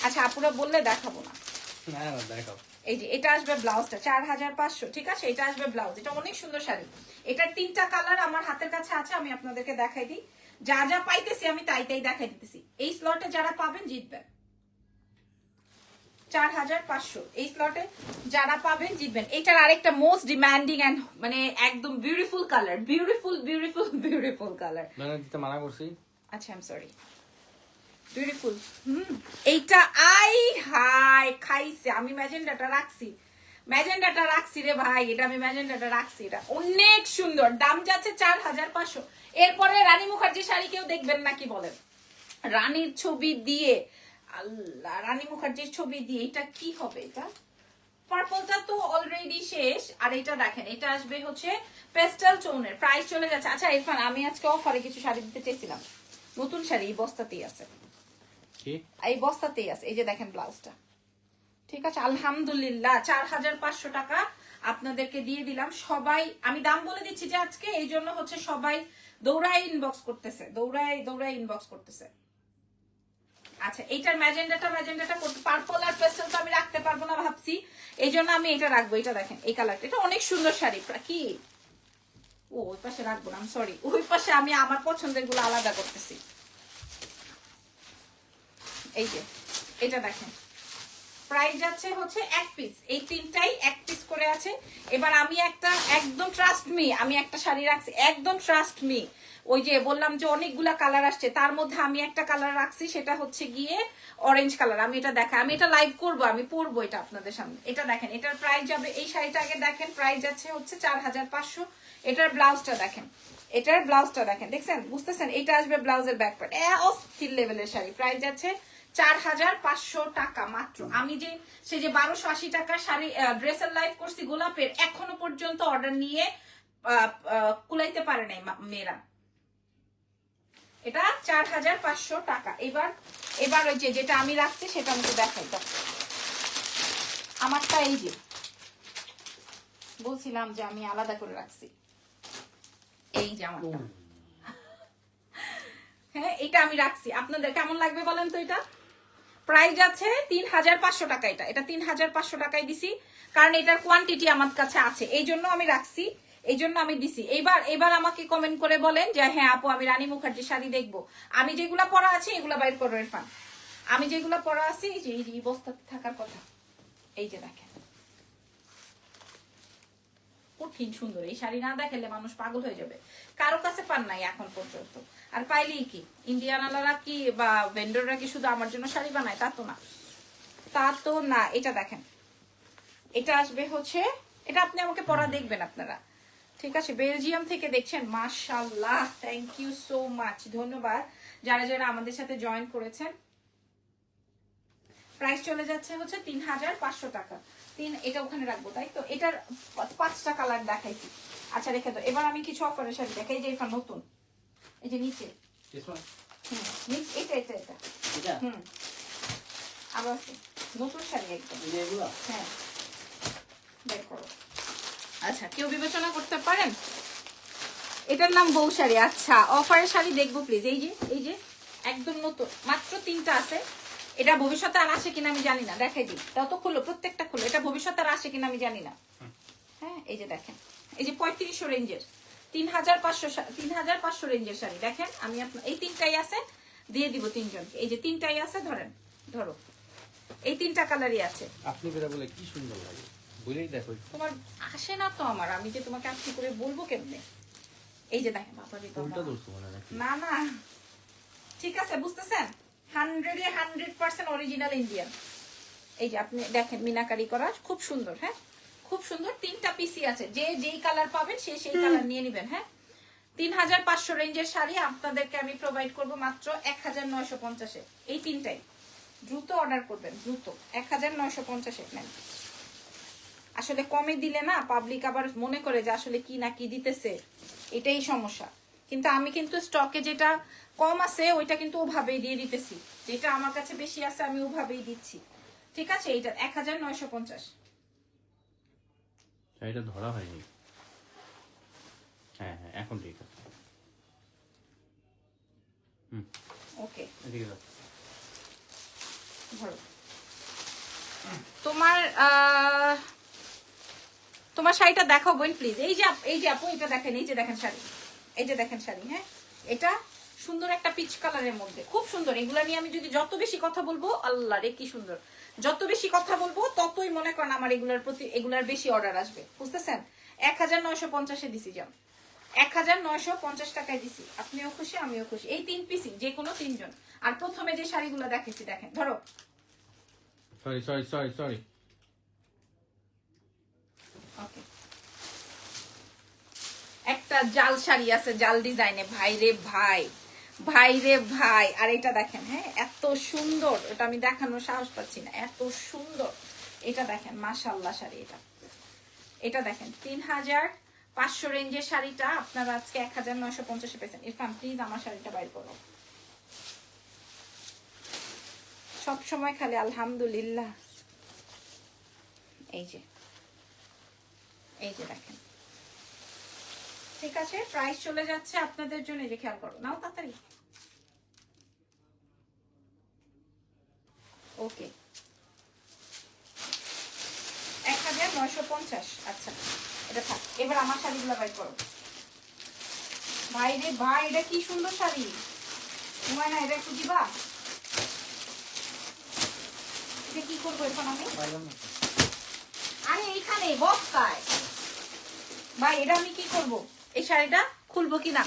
আচ্ছা আপুরা বললে দেখাবো না। না না দেখাও। এই যে এটা আসবে ব্লাউজটা 4500, ঠিক আছে? এটা আসবে ব্লাউজ, এটা অনেক সুন্দর শাড়ি। এটার 3টা কালার আমার হাতের কাছে আছে, আমি আপনাদেরকে দেখাই দিই। যা যা পাইতেছি আমি তাই দেখাই দিতেছি। এই স্লটে যারা পাবেন জিতবেন, 4500 এই স্লটে যারা পাবেন জিতবেন। এটার আরেকটা মোস্ট ডিমান্ডিং এন্ড মানে একদম বিউটিফুল কালার, বিউটিফুল কালার। মানে দিতে মানা করছি। আচ্ছা আই এম সরি, বিউটিফুল। এইটা আই হাই খাইছে, আমি ম্যাজেন্ডাটা রাখছি রে ভাই, এটা আমি ম্যাজেন্ডাটা রাখছি, এটা অনেক সুন্দর। দাম যাচ্ছে 4500। এরপরে রানী মুখার্জির শাড়ি কেউ দেখবেন নাকি বলেন? রানীর ছবি দিয়ে, আল্লাহ রানী মুখার্জির ছবি দিয়ে এটা কি হবে? এটা পার্পলটা তো অলরেডি শেষ। আর এটা দেখেন এটা আসবে হচ্ছে পেস্টেল টোনের, প্রাইস চলে যাচ্ছে। আচ্ছা ইরফান আমি আজকে অফারে কিছু শাড়ি দিতে চাইছিলাম, নতুন শাড়ি এই বস্তাতেই আছে, এই বস্তাতেই আছে। এই যে দেখেন ব্লাউজটা, ঠিক আছে? আলহামদুলিল্লাহ 4500 টাকা আপনাদেরকে দিয়ে দিলাম। সবাই আমি দাম বলে দিচ্ছি যে আজকে, এই জন্য হচ্ছে সবাই দৌড়ায় ইনবক্স করতেছে, দৌড়ায় ইনবক্স করতেছে। আচ্ছা এইটার ম্যাজেন্ডাটা করতে, পার্পল আর পেস্টেল তো আমি রাখতে পারবো না ভাবছি, এই জন্য আমি এটা রাখবো। এটা দেখেন এই কালারটা, এটা অনেক সুন্দর শাড়ি। কি ওই পাশে রাখবো না, সরি, ওই পাশে আমি আমার পছন্দের গুলো আলাদা করতেছি। এই যে এটা দেখেন প্রাইস যাচ্ছে হচ্ছে এক পিস, এই 3টাই এক পিস করে আছে। এবার আমি একটা একদম ট্রাস্ট মি, আমি একটা শাড়ি রাখছি, একদম ট্রাস্ট মি। ওই যে বললাম যে অনেকগুলা কালার আসছে, তার মধ্যে আমি একটা কালার রাখছি, সেটা হচ্ছে গিয়ে অরেঞ্জ কালার। আমি এটা দেখাই, আমি এটা লাইভ করবো, আমি পরবো এটা আপনাদের সামনে। এটা দেখেন এটার প্রাইস যাবে, এই শাড়িটা আগে দেখেন, প্রাইস যাচ্ছে হচ্ছে 4500। এটার ব্লাউজটা দেখেন, দেখছেন বুঝতেছেন? এটা আসবে ব্লাউজের ব্যাক পার্ট, অস্থির লেভেলের শাড়ি। প্রাইস যাচ্ছে 4500 টাকা মাত্র। আমি যে সে যে 1280 টাকার শাড়ি ড্রেসের লাইভ করছি গোলাপের, এখনো পর্যন্ত অর্ডার নিয়ে কুলাইতে পারে নাই মেয়েরা। এটা 4500 টাকা। এবার ওই যে যেটা আমি রাখছি সেটা আমাকে দেখাই দাও। আমারটা এই যে বলছিলাম যে আমি আলাদা করে রাখছি, এই যে আমারটা হ্যাঁ এটা আমি রাখছি, আপনাদের কেমন লাগবে বলেন তো? এটা প্রাইস আছে 3500 টাকা। এটা 3500 টাকায় দিছি, কারণ এটার কোয়ান্টিটি আমার কাছে আছে, এই জন্য আমি রাখছি, এই জন্য আমি দিছি। এবার আমাকে কমেন্ট করে বলেন যে হ্যাঁ আপু আমি রানী মুখার্জি শাড়ি দেখবো। আমি যেগুলা পরা আছে এগুলা বাইর করো ইরফান, আমি যেগুলা পরা আছি এই বস্তাতে থাকার কথা। এই যে দেখেন কঠিন সুন্দর, এই শাড়ি না দেখালে মানুষ পাগল হয়ে যাবে। কারো কাছে পান নাই এখন পর্যন্ত, আর পাইলেই কি ইন্ডিয়ানালারা কি বা ভেন্ডররা কি শুধু আমার জন্য শাড়ি বানায়? তা তো না। এটা দেখেন, এটা আসবে হচ্ছে, এটা আপনি আমাকে পরা দেখবেন আপনারা, ঠিক আছে? বেলজিয়াম থেকে দেখছেন, মাশাআল্লাহ, থ্যাংক ইউ সো মাচ, ধন্যবাদ যারা যারা আমাদের সাথে জয়েন করেছেন। প্রাইস চলে যাচ্ছে হচ্ছে 3500 টাকা। এটা ওখানে রাখবো, তাই তো? এটার 5টা কালার দেখাইছি। আচ্ছা রেখে দাও। এবার আমি কিছু অফারের শাড়ি দেখাই, যে এটা নতুন, এই যে নিচে, এটা আবার আছে নতুন শাড়ি একদম। হ্যাঁ বের করো। আচ্ছা কেউ বিবেচনা করতে পারেন, এটার নাম বউ শাড়ি। আচ্ছা অফারের শাড়ি দেখবো প্লিজ। এই যে একদম নতুন, মাত্র 3টা আছে। এটা ভবিষ্যতে আর আসে কিনা আমি জানি না, দেখাই দিই। তাও তো খুললো, প্রত্যেকটা খুললো। এটা ভবিষ্যতে আর আসে কিনা আমি জানি না। হ্যাঁ এই যে দেখেন, এই যে 3500 রেঞ্জের, 3500 রেঞ্জের শাড়ি দেখেন। আমি আপনার এই 3টাই আছে, দিয়ে দিব 3জনকে। এই যে 3টাই আছে, ধরো এই 3টা কালারই আছে। আপনি বেরা বলে কি সুন্দর লাগে, বলেই দেখো। তোমার আসে না তো আমার, আমি যে তোমাকে আপনি করে বলবো কেমনে? এই যে দেখেন বাবা রে বাবা, না ঠিক আছে, বুঝতেছেন? 100% অরিজিনাল ইন্ডিয়ান। এই যে আপনি দেখেন মিনাকারি করা, খুব সুন্দর। হ্যাঁ খুব সুন্দর, 3টা পিসি আছে, যে যেই কালার পাবেন সেই কালার নিয়ে নেবেন। হ্যাঁ 3500 রেঞ্জের শাড়ি আপনাদেরকে আমি প্রোভাইড করব মাত্র 1950-এ। এই 3টাই দ্রুত অর্ডার করবেন, দ্রুত 1950-এ নেন। আসলে কমে দিলে না পাবলিক আবার মনে করে যে আসলে কি না কি দিতেছে, এটাই সমস্যা। কিন্তু আমি কিন্তু স্টকে যেটা কম আছে ওইটা কিন্তু ওভাবেই দিয়ে দিতেছি, যেটা আমার কাছে বেশি আছে আমি ওভাবেই দিচ্ছি, ঠিক আছে? এইটা 1950। এটা ধরা হয়নি। হ্যাঁ এখন ঠিক আছে। ওকে ঠিক আছে। ধরো তোমার শাড়িটা দেখাও বোন প্লিজ। এই যে আপু এটা দেখেন, এই যে দেখেন শাড়ি, এই যে দেখেন শাড়ি। হ্যাঁ এটা সুন্দর একটা পিচ কালারের মধ্যে, খুব সুন্দর। এগুলা নিয়ে আমি যদি যত বেশি কথা বলবো, আল্লাহ রে কি সুন্দর, যত বেশি কথা বলবো ততই মনে করেন আমার এগুলার বেশি অর্ডার আসবে, বুঝতেছেন? 1950-এ দিছি, যান 1950 টাকায় দিছি। আপনিও খুশি আমিও খুশি। এই 3 পিসি যে কোনো 3জন। আর প্রথমে যে শাড়িগুলো দেখেছি দেখেন, ধরো সরি ওকে, একটা জাল শাড়ি আছে, জাল ডিজাইনে, ভাই রে ভাই। আর এটা দেখেন, হ্যাঁ এত সুন্দর, এটা আমি দেখানোর সাহস পাচ্ছি না, এত সুন্দর। এটা দেখেন মাশাআল্লাহ শাড়ি। এটা দেখেন 3500 রেঞ্জের শাড়িটা আপনারা আজকে 1950-এ পেয়েছেন। ইরফান প্লিজ আমার শাড়িটা বাইর করো। সব সময় খালি আলহামদুলিল্লাহ। এই যে দেখেন, ঠিক আছে? প্রাইস চলে যাচ্ছে আপনাদের জন্য, এই যে খেয়াল করো, নাও তাড়াতাড়ি। ওকে 1950। আচ্ছা এটা থাক। এবার আমার শাড়িগুলো বাইর করো। ভাই রে ভাই, এটা কি সুন্দর শাড়ি, তোমায় না এটা একটু দিবা? এটা কি করবো এখন আমি? আরে এইখানে বস্তায় ভাই, এটা আমি কি করব? এই শাড়িটা খুলবো কিনা?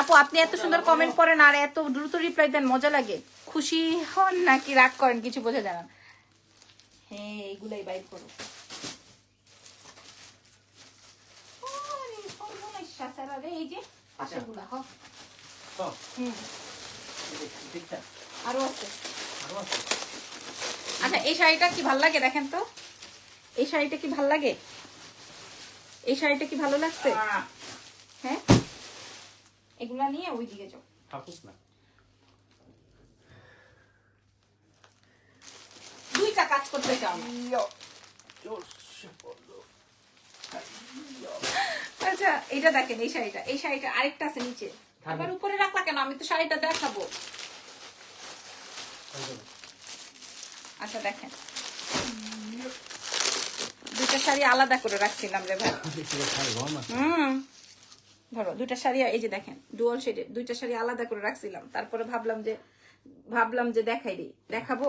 আপু আপনি এত সুন্দর কমেন্ট করেন আর এত দ্রুত রিপ্লাই দেন, মজা লাগে। খুশি হন নাকি রাগ করেন কিছু বোঝা যায় না। হ্যাঁ এগুলাই বাইর করো। এই যে পাশেরগুলা আরো আছে। আচ্ছা এই শাড়িটা কি ভাল লাগে দেখেন তো, এই শাড়িটা কি ভাল লাগে? এই শাড়িটা কি ভালো লাগছে? হ্যাঁ এগুলা নিয়ে ওই দিকে যাও। দুইটা কাজ করতে চাও না। আচ্ছা এটা দেখেন, এই শাড়িটা আরেকটা আছে নিচে, আবার উপরে রাখলা কেন? আমি তো শাড়িটা দেখাবো। আচ্ছা দেখেন, দুইটা শাড়ি আলাদা করে রাখছিলাম রে ভাই। ধরো দুইটা শাড়ি, এই যে দেখেন ডুয়াল শেডের দুইটা শাড়ি আলাদা করে রাখছিলাম, তারপরে ভাবলাম যে দেখাই দিই। দেখাবো?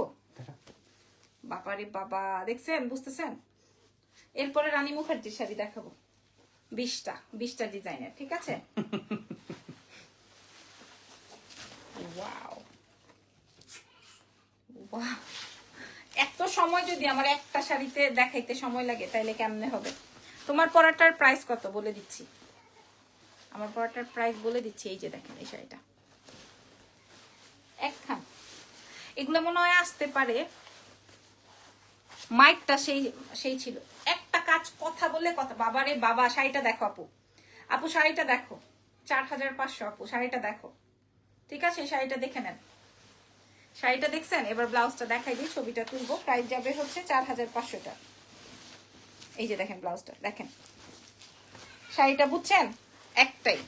বাবারে বাবা, দেখছেন, বুঝতেছেন? এরপরে রানী মুখার্জির শাড়ি দেখাবো 20টা ডিজাইনের, ঠিক আছে? ওয়াও ওয়াও, এত সময় যদি আমার একটা শাড়িতে দেখাইতে সময় লাগে তাইলে কেমনে হবে? তোমার পরাটার প্রাইস কত বলে দিচ্ছি, আমার পরাটার প্রাইস বলে দিচ্ছি। এই যে দেখেন এই শাড়িটা একখান, এগুলো মনে হয় আসতে পারে, মাইকটা সেই ছিল। একটা কাজ কথা বলে কথা, বাবারে বাবা, শাড়িটা দেখো আপু শাড়িটা দেখো, 4500 আপু শাড়িটা দেখো, ঠিক আছে? শাড়িটা দেখে নেন, শাড়িটা দেখছেন? এবার ব্লাউজটা দেখাই দিই, ছবিটা তুলবো। প্রাইস যাবে হচ্ছে 4500 টাকা। এই যে দেখেন ব্লাউজটা, দেখেন শাড়িটা, বুঝছেন? একটাই।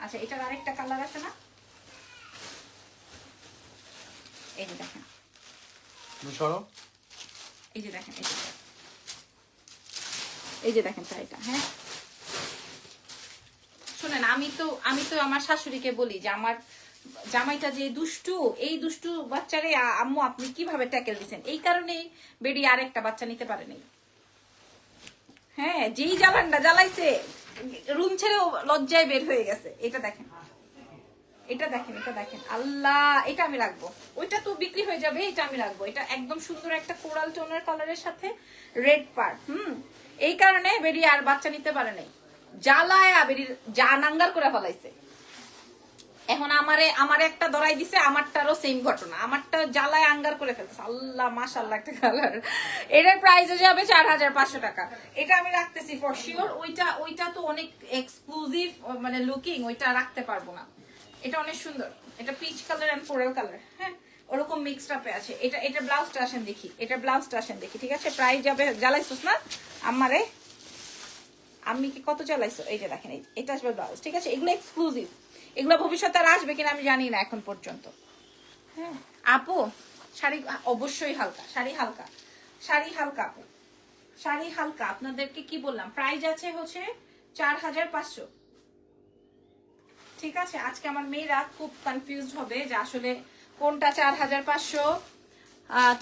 আচ্ছা, এটার আরেকটা কালার আছে না? এই যে দেখেন, এই যে দেখেন, এই যে দেখেন শাড়িটা। হ্যাঁ শুনেন, আমি তো আমার শাশুড়িকে বলি যে আমার জামাইটা যে দুষ্টু, এই দুষ্টু বাচ্চারে আম্মু আপনি কিভাবে ট্যাকেল দিচ্ছেন? এই কারণেই বেডি আরেকটা বাচ্চা নিতে পারেনি। হ্যাঁ, যেই জ্বালানটা জ্বালাইছে, রুম ছেড়েও লজ্জায় বের হয়ে গেছে। এটা দেখেন, এটা দেখেন, আল্লাহ, এটা আমি রাখবো। ওইটা তো বিক্রি হয়ে যাবে, এটা আমি রাখবো। এটা একদম সুন্দর একটা কোরাল টোনের কালারের সাথে রেড পার। এই কারণে বেরিয়ে আর বাচ্চা নিতে পারে নাই, জ্বালায় বেরিয়ে জানাঙ্গার করে ফেলাইছে। এখন আমারে একটা ধরাই দিছে, আমারটারও সেম ঘটনা, আমারটা জ্বালায় আঙ্গার করে ফেলছে। আল্লাহ, মাশাআল্লাহ, একটা কালার। এটার প্রাইস হয়ে যাবে 4500 টাকা। এটা আমি রাখতেছি ফর শিওর। ওইটা তো অনেক এক্সক্লুসিভ, মানে লুকিং, ওইটা রাখতে পারবো না। এটা অনেক সুন্দর, এটা peach colour and coral colour. হ্যাঁ, ওরকম মিক্সড আপে আছে। এটা ব্লাউজটা আসেন দেখি, ঠিক আছে? প্রাইস যাবে, জ্বালাইছিস না আমারে, আমি কি কত জ্বালাইছো? এই যে দেখেন, এটা আসবে ব্লাউজ, ঠিক আছে? এগুলো এক্সক্লুসিভ, এগুলো ভবিষ্যতে আর আসবে কিনা আমি জানি না এখন পর্যন্ত। হ্যাঁ আপু, শাড়ি অবশ্যই হালকা, শাড়ি হালকা আপু, শাড়ি হালকা। আপনাদেরকে কি বললাম, প্রাইস আছে হচ্ছে 4500, ঠিক আছে? আজকে আমার মেয়েরা খুব কনফিউজড হবে যে আসলে কোনটা 4500।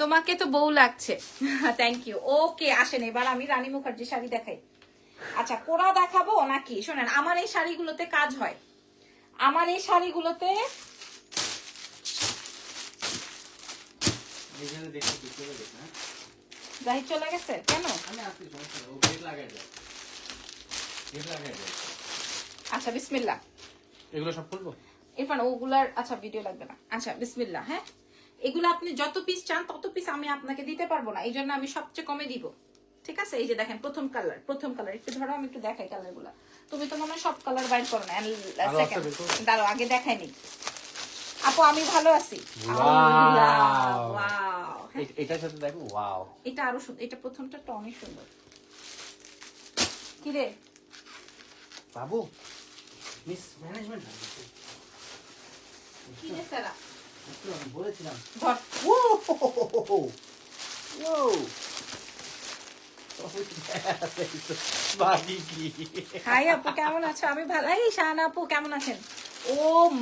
তোমাকে তো বউ লাগছে, থ্যাংক ইউ। ওকে, আসেন এবার আমি রানী মুখার্জি শাড়ি দেখাই। আচ্ছা, কোরা দেখাবো নাকি? শোনেন, আমার এই শাড়িগুলোতে কাজ হয়, আমার এই শাড়িগুলোতে যাই চলে গেছে কেন? আচ্ছা বিসমিল্লাহ, এগুলো সব খুলবো ইরফান, ওগুলার আচ্ছা ভিডিও লাগবে না। আচ্ছা বিসমিল্লাহ। হ্যাঁ, এগুলো আপনি যত পিস চান তত পিস আমি আপনাকে দিতে পারবো না, এই জন্য আমি সবচেয়ে কমে দিব, ঠিক আছে? এই যে দেখেন প্রথম কালার, একটু ধরো, আমি একটু দেখাই কালার গুলা। তুমি তো মনে হয় সব কালার বাইর করো না। দাঁড়াও, আগে দেখাইনি আপু, আমি ভালো আছি। এটার সাথে দেখো, ওয়াও, এটা আরো সুন্দর, এটা প্রথমটা তো অনেক সুন্দর। কি রে বাবু, মিস ম্যানেজমেন্ট কি রে সারা, আমি বলেছিলাম। ধর। হাই আপু, কেমন আছো? আমি ভালো। এই শাহানা আপু, কেমন আছেন? ও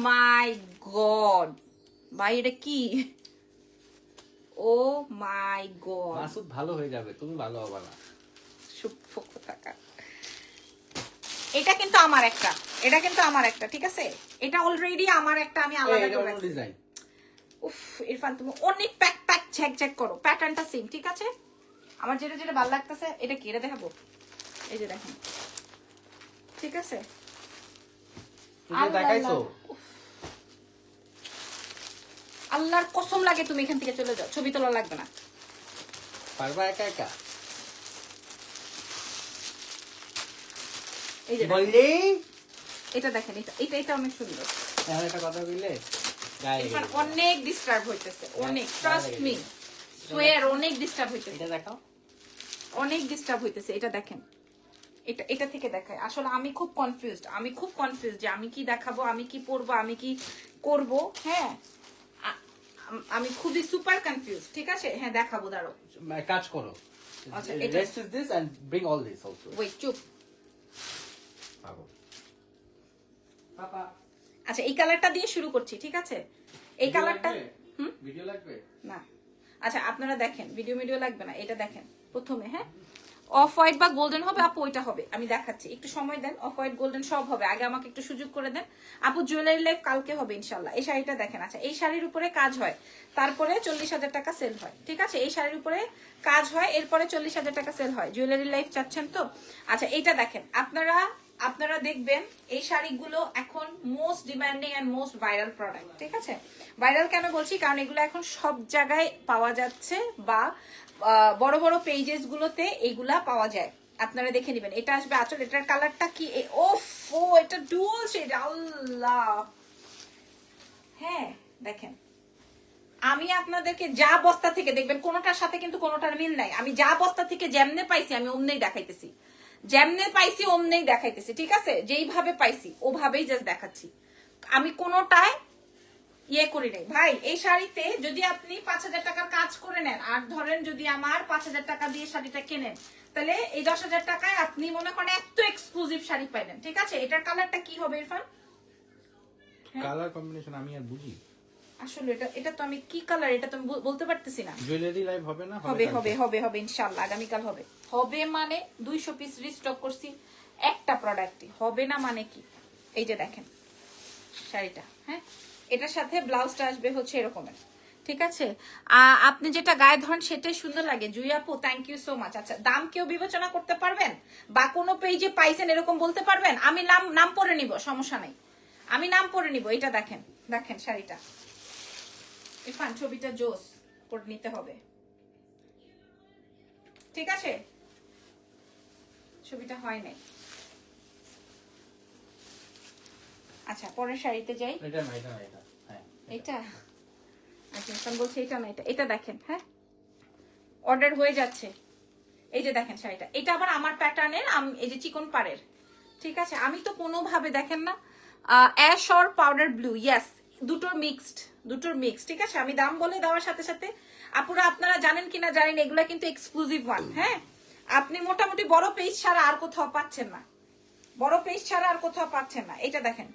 মাই গড ভাই, এটা কি? ও মাই গড, মাসুদ ভালো হয়ে যাবে, তুমি ভালো হবে না। এটা কিন্তু আমার একটা, ঠিক আছে? এটা অলরেডি আমার একটা, আমি আলাদা করে ডিজাইন। উফ ইরফান, তুমি অনেক প্যাক ঝ্যাক করো, প্যাটার্নটা সেম, ঠিক আছে? আমার যেটা ভালো লাগতেছে, এটা কি, এটা দেখাবো। এই যে দেখেন, ঠিক আছে? দেখাইছো, আল্লাহর কসম লাগে তুমি এখান থেকে চলে যাও, ছবি তোলা লাগবে না। পারবা একা একা? এই যে বললি, এটা দেখেন, এটা অনেক সুন্দর। এখন একটা কথা বললে অনেক ডিস্টার্ব হইতেছে, অনেক, ট্রাস্ট মি, সোয়ার, অনেক ডিস্টার্ব হইতেছে। এটা দেখাও, অনেক ডিস্টার্ব হইতেছে। এটা দেখেন, এটা থেকে দেখায়। আসলে আমি খুব কনফিউজড যে আমি কি দেখাবো, আমি কি পরবো, আমি কি করব। হ্যাঁ, আমি খুবই সুপার কনফিউজ। ঠিক আছে, হ্যাঁ দেখাবো, দাঁড়াও। কাজ করো, আচ্ছা, rest is this and bring all this also. Wait, চুপ। পাপা, আচ্ছা, এই কালারটা দিয়ে শুরু করছি, ঠিক আছে? এই কালারটা ভিডিও লাগবে না। আচ্ছা, আপনারা দেখেন, ভিডিও লাগবে না, এটা দেখেন প্রথমে। হ্যাঁ, অফ হোয়াইট বা গোল্ডেন হবে আপু, ওইটা হবে, আমি দেখাচ্ছি, একটু সময় দেন। অফ হোয়াইট গোল্ডেন সব হবে, আগে আমাকে একটু সুযোগ করে দেন আপু। জুয়েলারি লাইভ কালকে হবে ইনশাল্লাহ। এই শাড়িটা দেখেন। আচ্ছা, এই শাড়ির উপরে কাজ হয়, তারপরে 40,000 টাকা সেল হয়। ঠিক আছে, এই শাড়ির উপরে কাজ হয়, এরপরে 40,000 টাকা সেল হয়। জুয়েলারি লাইভ চাচ্ছেন তো? আচ্ছা, এইটা দেখেন, আপনারা দেখবেন এই শাড়িগুলো এখন most demanding and most viral product. ঠিক আছে, ভাইরাল কেন বলছি, কারণ এগুলো এখন সব জায়গায় পাওয়া যাচ্ছে, বা বড় বড় পেজেস গুলোতে এগুলা পাওয়া যায়। আপনারা দেখে নেবেন। এটা আসবে আঁচল, এটার কালারটা কি, ওফো, এটা ডুয়াল শেড, আল্লাহ। হ্যাঁ দেখেন, আমি আপনাদেরকে যা বস্তা থেকে দেখবেন, কোনোটার সাথে কিন্তু কোনোটার মিল নাই। আমি যা বস্তা থেকে যেমনে পাইছি আমি অমনেই দেখাইতেছি, যেমনে পাইছি অমনেই দেখাইতেছি। ঠিক আছে, যেইভাবে পাইছি ওভাবেই জাস্ট দেখাচ্ছি, আমি কোনোটায় ইয়ে করি নাই ভাই। এই শাড়িতে যদি আপনি 5,000 টাকার কাজ করে নেন, আর ধরেন যদি আমার 5,000 টাকা দিয়ে শাড়িটা কেনেন, তাহলে এই 10,000 টাকায় আপনি মনে করেন এত এক্সক্লুসিভ শাড়ি পাইলেন। ঠিক আছে, এটার কালারটা কি হবে ইরফান? কালার কম্বিনেশন আমি আর বুঝি আসলে এটা তো আমি কি কালার, এটা তো আমি বলতে পারতেছি না। জুয়েলারি লাইভ হবে না? হবে ইনশাআল্লাহ, আগামীকাল হবে। হবে মানে 200 পিস রিস্টক করছি, একটা প্রোডাক্টই হবে না মানে কি? এই যে দেখেন শাড়িটা, হ্যাঁ, এটার সাথে ব্লাউজটা আসবে হচ্ছে এরকমের। ঠিক আছে, আপনি যেটা গায়ে ধরেন সেটাই সুন্দর লাগে। জুই আপু, থ্যাংক ইউ সো মাচ। আচ্ছা, দাম কেউ বিবেচনা করতে পারবেন, বা কোনো পেজে পাইছেন এরকম বলতে পারবেন? আমি নাম পরে নিব, সমস্যা নাই, আমি নাম পরে নিব। এটা দেখেন, দেখেন শাড়িটা, ইরফান ছবিটা জোস করে নিতে হবে। ঠিক আছে, ছবিটা হয় নাই। আচ্ছা, পরের শাড়িতে যাই। এটা না, এটা না, এটা হ্যাঁ, এটা আচ্ছা, ইরফান বলছে এটা না, এটা দেখেন। হ্যাঁ, অর্ডার হয়ে যাচ্ছে। এই যে দেখেন শাড়িটা, এটা আবার আমার প্যাটার্নের, এই যে চিকন পাড়ের। ঠিক আছে, আমি তো কোনোভাবে দেখেন না, ash or powder blue, yes, দুটোর মিক্সড। ঠিক আছে, আমি দাম বলে দেওয়ার সাথে সাথে আপুরা আপনারা জানেন কিনা জানেন, এগুলা কিন্তু এক্সক্লুসিভ ওয়ান। হ্যাঁ, আপনি মোটামুটি বড় পেজ ছাড়া আর কোথাও পাচ্ছেন না, এটা দেখেন।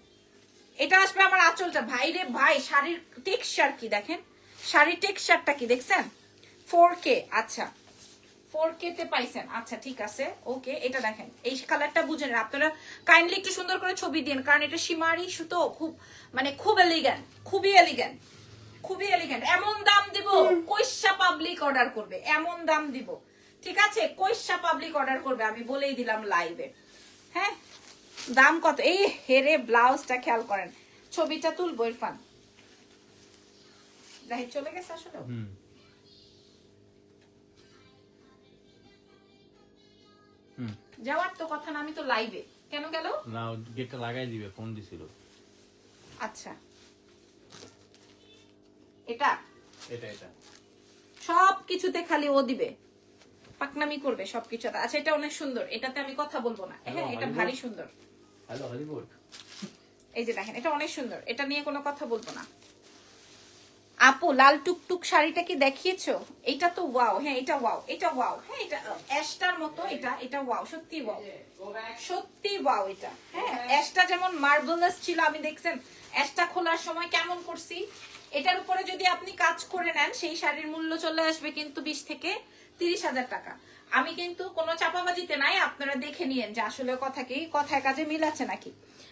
এটা আসবে আমার আঁচলটা, ভাই রে ভাই, শাড়ির টেক্সচার কি দেখেন, শাড়ির টেক্সচারটা কি দেখছেন? 4K, আচ্ছা 4K তে পাইছেন। আচ্ছা ঠিক আছে, ওকে, এটা দেখেন, এই কালারটা বুঝেন আপনারা, কাইন্ডলি একটু সুন্দর করে ছবি দিন, কারণ এটা সীমারি সুতো, খুব এলিগ্যান্ট। এমন দাম দিব কইসা পাবলিক অর্ডার করবে, এমন দাম দিব। ঠিক আছে, কইসা পাবলিক অর্ডার করবে, আমি বলেই দিলাম লাইভে। হ্যাঁ, দাম কত? এই হেরে ব্লাউজটা খেয়াল করেন, ছবিটা তুলবো ইরফান। জাহিদ চলে গেছে আসলে, যাওয়ার তো কথা না, আমি তো লাইভে, কেন গেল না? গেটটা লাগাই দিবে, ফোন দিছিল। আচ্ছা, এটা এটা সব কিছুতে খালি ও দিবে, পাকনামি করবে সবকিছু। আচ্ছা, এটা অনেক সুন্দর, এটাতে আমি কথা বলবো না। হ্যাঁ, এটা ভারী সুন্দর। হ্যালো হলিউড, এই যে দেখেন, এটা অনেক সুন্দর, এটা নিয়ে কোনো কথা বলবো না। আপু, লাল টুকটুক শাড়িটা কি দেখিয়েছো? এটা তো ওয়াও। হ্যাঁ, এটা ওয়াও। হ্যাঁ, এটা অ্যাশটার মতো, এটা ওয়াও, সত্যি ওয়াও এটা। হ্যাঁ, অ্যাশটা যেমন মার্বেলাস ছিল, আমি দেখছেন অ্যাশটা খোলার সময় কেমন করছি। এটার উপরে যদি আপনি কাজ করে নেন, সেই শাড়ির মূল্য চলে আসবে কিন্তু 20 থেকে 30,000 টাকা। আমি কিন্তু কোনো চাপাবাজিতে নাই, আপনারা দেখে নিয়েন যে আসলে কথায় কাজে মিল আছে নাকি।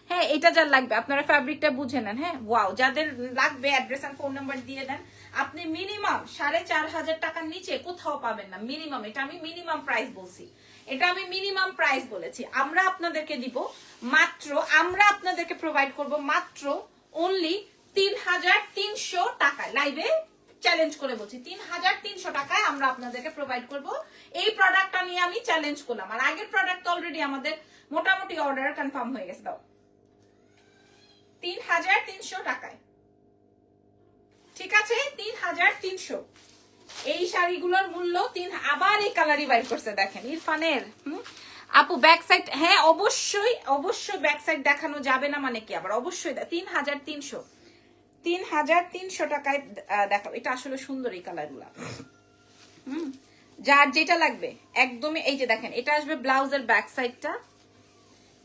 হ্যাঁ, এটা যার লাগবে আপনারা ফ্যাব্রিকটা বুঝে নেন। হ্যাঁ, ওয়াও, যাদের লাগবে অ্যাড্রেস আর ফোন নাম্বার দিয়ে দেন। আপনি মিনিমাম 4,500 টাকার নিচে কোথাও পাবেন না, মিনিমাম। এটা আমি মিনিমাম প্রাইস বলছি, আমরা আপনাদেরকে দিব মাত্র, আমরা আপনাদেরকে প্রোভাইড করব মাত্র অনলি 3,300 টাকায়। লাইভে চ্যালেঞ্জ করে বলছি, 3,300 টাকায় আমরা আপনাদেরকে প্রোভাইড করব। এই প্রোডাক্টটা নিয়ে আমি চ্যালেঞ্জ করলাম, আর আগের প্রোডাক্ট অলরেডি আমাদের মোটামুটি অর্ডার কনফার্ম হয়ে গেছে। দাও 3,300 টাকায়। ঠিক আছে, 3,300। এই শাড়িগুলোর মূল্য আবার এই কালারই বাইর করছে দেখেন ইরফানের। আপু ব্যাক সাইড, হ্যাঁ অবশ্যই অবশ্যই ব্যাক সাইড দেখানো যাবে না মানে কি, আবার অবশ্যই 3300 3300 টাকায় দেখাবো। এটা আসলে সুন্দর এই কালারগুলা। যার যেটা লাগবে একদমই। এই যে দেখেন এটা আসবে ব্লাউজের ব্যাক সাইডটা,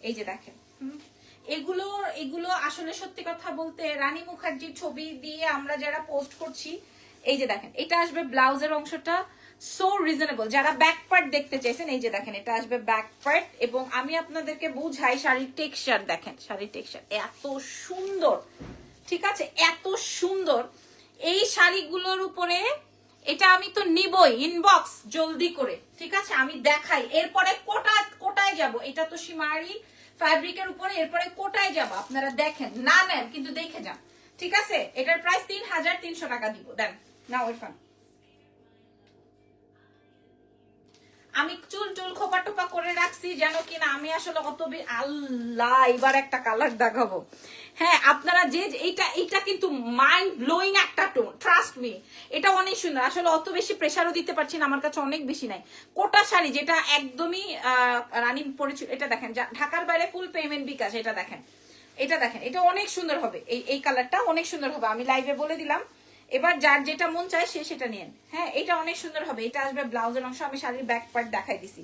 এই যে দেখেন। এগুলো আসলে সত্যি কথা বলতে রানী মুখার্জির ছবি দিয়ে আমরা যারা পোস্ট করছি, এই যে দেখেন এটা আসবে ব্লাউজের অংশটা, সো রিজনেবল। যারা ব্যাক পার্ট দেখতে চাইছেন, এই যে দেখেন এটা আসবে ব্যাক পার্ট। এবং আমি আপনাদেরকে বুঝাই শাড়ির টেক্সচার দেখেন, শাড়ির টেক্সচার এত সুন্দর, ঠিক আছে, এত সুন্দর। এই শাড়িগুলোর উপরে এটা আমি তো নিবই, ইনবক্স জলদি করে, ঠিক আছে, আমি দেখাই। এরপরে কোটায় যাব, এটা তো সীমারি ফ্যাব্রিকের উপরে, এরপরে কোটায় যাব। আপনারা দেখেন, না নেন কিন্তু দেখে যান, ঠিক আছে। এটার প্রাইস 3300 টাকা দিব। দেন না ইরফান। আমি চুল খোপা টোপা করে রাখছি যেন কিনা আমি আসলে আল্লাহ এবার একটা কালার দেখাবো। হ্যাঁ আপনারা যে এইটা কিন্তু মাইন্ড ব্লোয়িং একটা টোন, ট্রাস্ট মি। এটা অনেক সুন্দর, আসলে অত বেশি প্রেসারও দিতে পারছি না, আমার কাছে অনেক বেশি নাই। কোটা শাড়ি যেটা একদমই রানী পরিচিত, এটা দেখেন ঢাকার বাইরে ফুল পেমেন্ট বিকাশ। এটা দেখেন, এটা দেখেন, এটা অনেক সুন্দর হবে। এই কালারটা অনেক সুন্দর হবে, আমি লাইভে বলে দিলাম। এবার যার যেটা মন চায় সে সেটা নিয়েন। হ্যাঁ এটা অনেক সুন্দর হবে। এটা আসবে ব্লাউজের অংশ, আমি শাড়ির ব্যাক পার্ট দেখাই দিছি।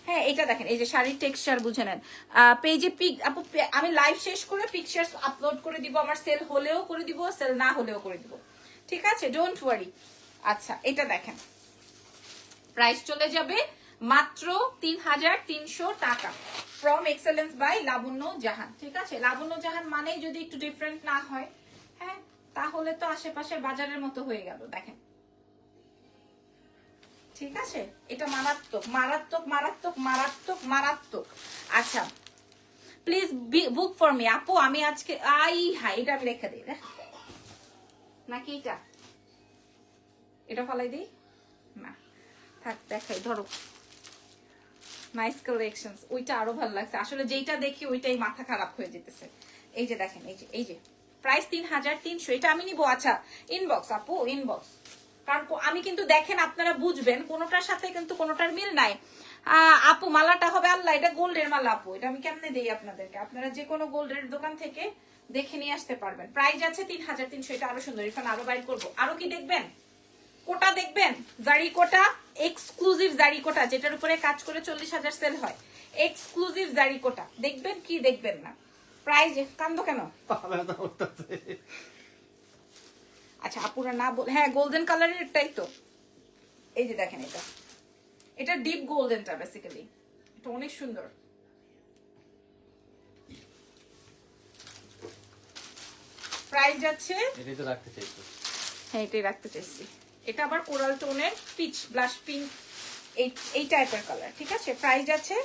হ্যাঁ এটা দেখেন, এই যে শাড়ির টেক্সচার বুঝে নেন। পেজে পিক আপু, আমি লাইভ শেষ করে পিকচার্স আপলোড করে দিব, আমার সেল হলেও করে দিব, সেল না হলেও করে দিব, ঠিক আছে, ডোন্ট ওয়ারি। আচ্ছা এটা দেখেন, প্রাইস চলে যাবে মাত্র 3300 টাকা, ফ্রম এক্সেলেন্স বাই লাবণ্য জাহান, ঠিক আছে। লাবণ্য জাহান মানেই যদি একটু ডিফারেন্ট না হয়, হ্যাঁ তাহলে তো আশেপাশের বাজারের মতো হয়ে গেল। দেখেন, ঠিক আছে, এটা মারাত্মক মারাত্মক মারাত্মক মারাত্মক মারাত্মক। আচ্ছা প্লিজ বুক ফর মি আপু। আমি আজকে এটা আমি রেখে দিই নাকি এটা ফলাই দিই না, থাক দেখাই, ধরো নাইস কালেকশনস। ওইটা আরো ভালো লাগছে আসলে, যেটা দেখি ওইটাই মাথা খারাপ হয়ে যেতেছে। এই যে দেখেন, এই যে প্রাইস 3300, এটা আমি নিবো। আচ্ছা ইনবক্স আপু, ইনবক্স, কারণ আমি কিন্তু দেখেন আপনারা বুঝবেন কোনোটার সাথে কিন্তু কোনোটার মিল নাই। আপু মালাটা হবে আল্লাহ, এটা গোল্ডের মালা আপু, এটা আমি কেমনে দেই আপনাদেরকে, আপনারা যে কোনো গোল্ডের দোকান থেকে দেখে নিয়ে আসতে পারবেন। প্রাইস আছে 3300, এটা আরো সুন্দর। এখানে আরো বাইর করবো, আরো কি দেখবেন, কোটা দেখবেন, জারি কোটা, এক্সক্লুসিভ জারি কোটা, যেটার উপরে কাজ করে 40,000 সেল হয়, এক্সক্লুসিভ জারি কোটা দেখবেন কি দেখবেন না। প্রাইস কান্দো কেন? আচ্ছা আপুরা না বল, হ্যাঁ গোল্ডেন কালারের এটাই তো, এই যে দেখেন এটা ডিপ গোল্ডেনটা বেসিক্যালি, এটা অনেক সুন্দর। প্রাইস যাচ্ছে, এটাই তো রাখতে চাইছো? হ্যাঁ এটাই রাখতে চাইছি। এটা আবার কোরাল টোনের পিচ ব্লাশ পিঙ্ক, এই টাইপের কালার, ঠিক আছে। প্রাইস আছে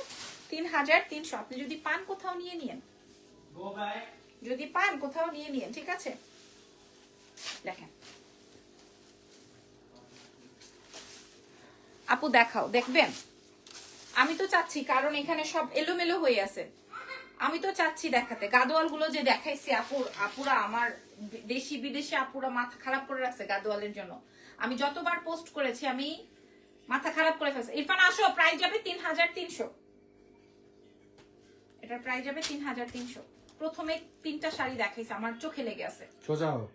3300। আপনি যদি পান কোথাও নিয়ে নিয়েন, যদি পান কোথাও নিয়ে নিয়েন, ঠিক আছে। দেখেন আপু দেখাও, দেখবেন। আমি তো চাচ্ছি, কারণ এখানে সব এলোমেলো হয়ে আছে, আমি তো চাচ্ছি দেখাতে। গাদোয়াল গুলো যে দেখাইছি আপুরা আমার দেশি বিদেশি আপুরা মাথা খারাপ করে রাখছে গাদোয়ালের জন্য। আমি যতবার পোস্ট করেছি আমি মাথা খারাপ করে ফেলছি। ইরফান আসো, প্রাইস যাবে 3300, এটার প্রাইস যাবে 3300। প্রথমে 3টা শাড়ি দেখাইছি, আমার চোখে লেগে আছে। সোজা হও।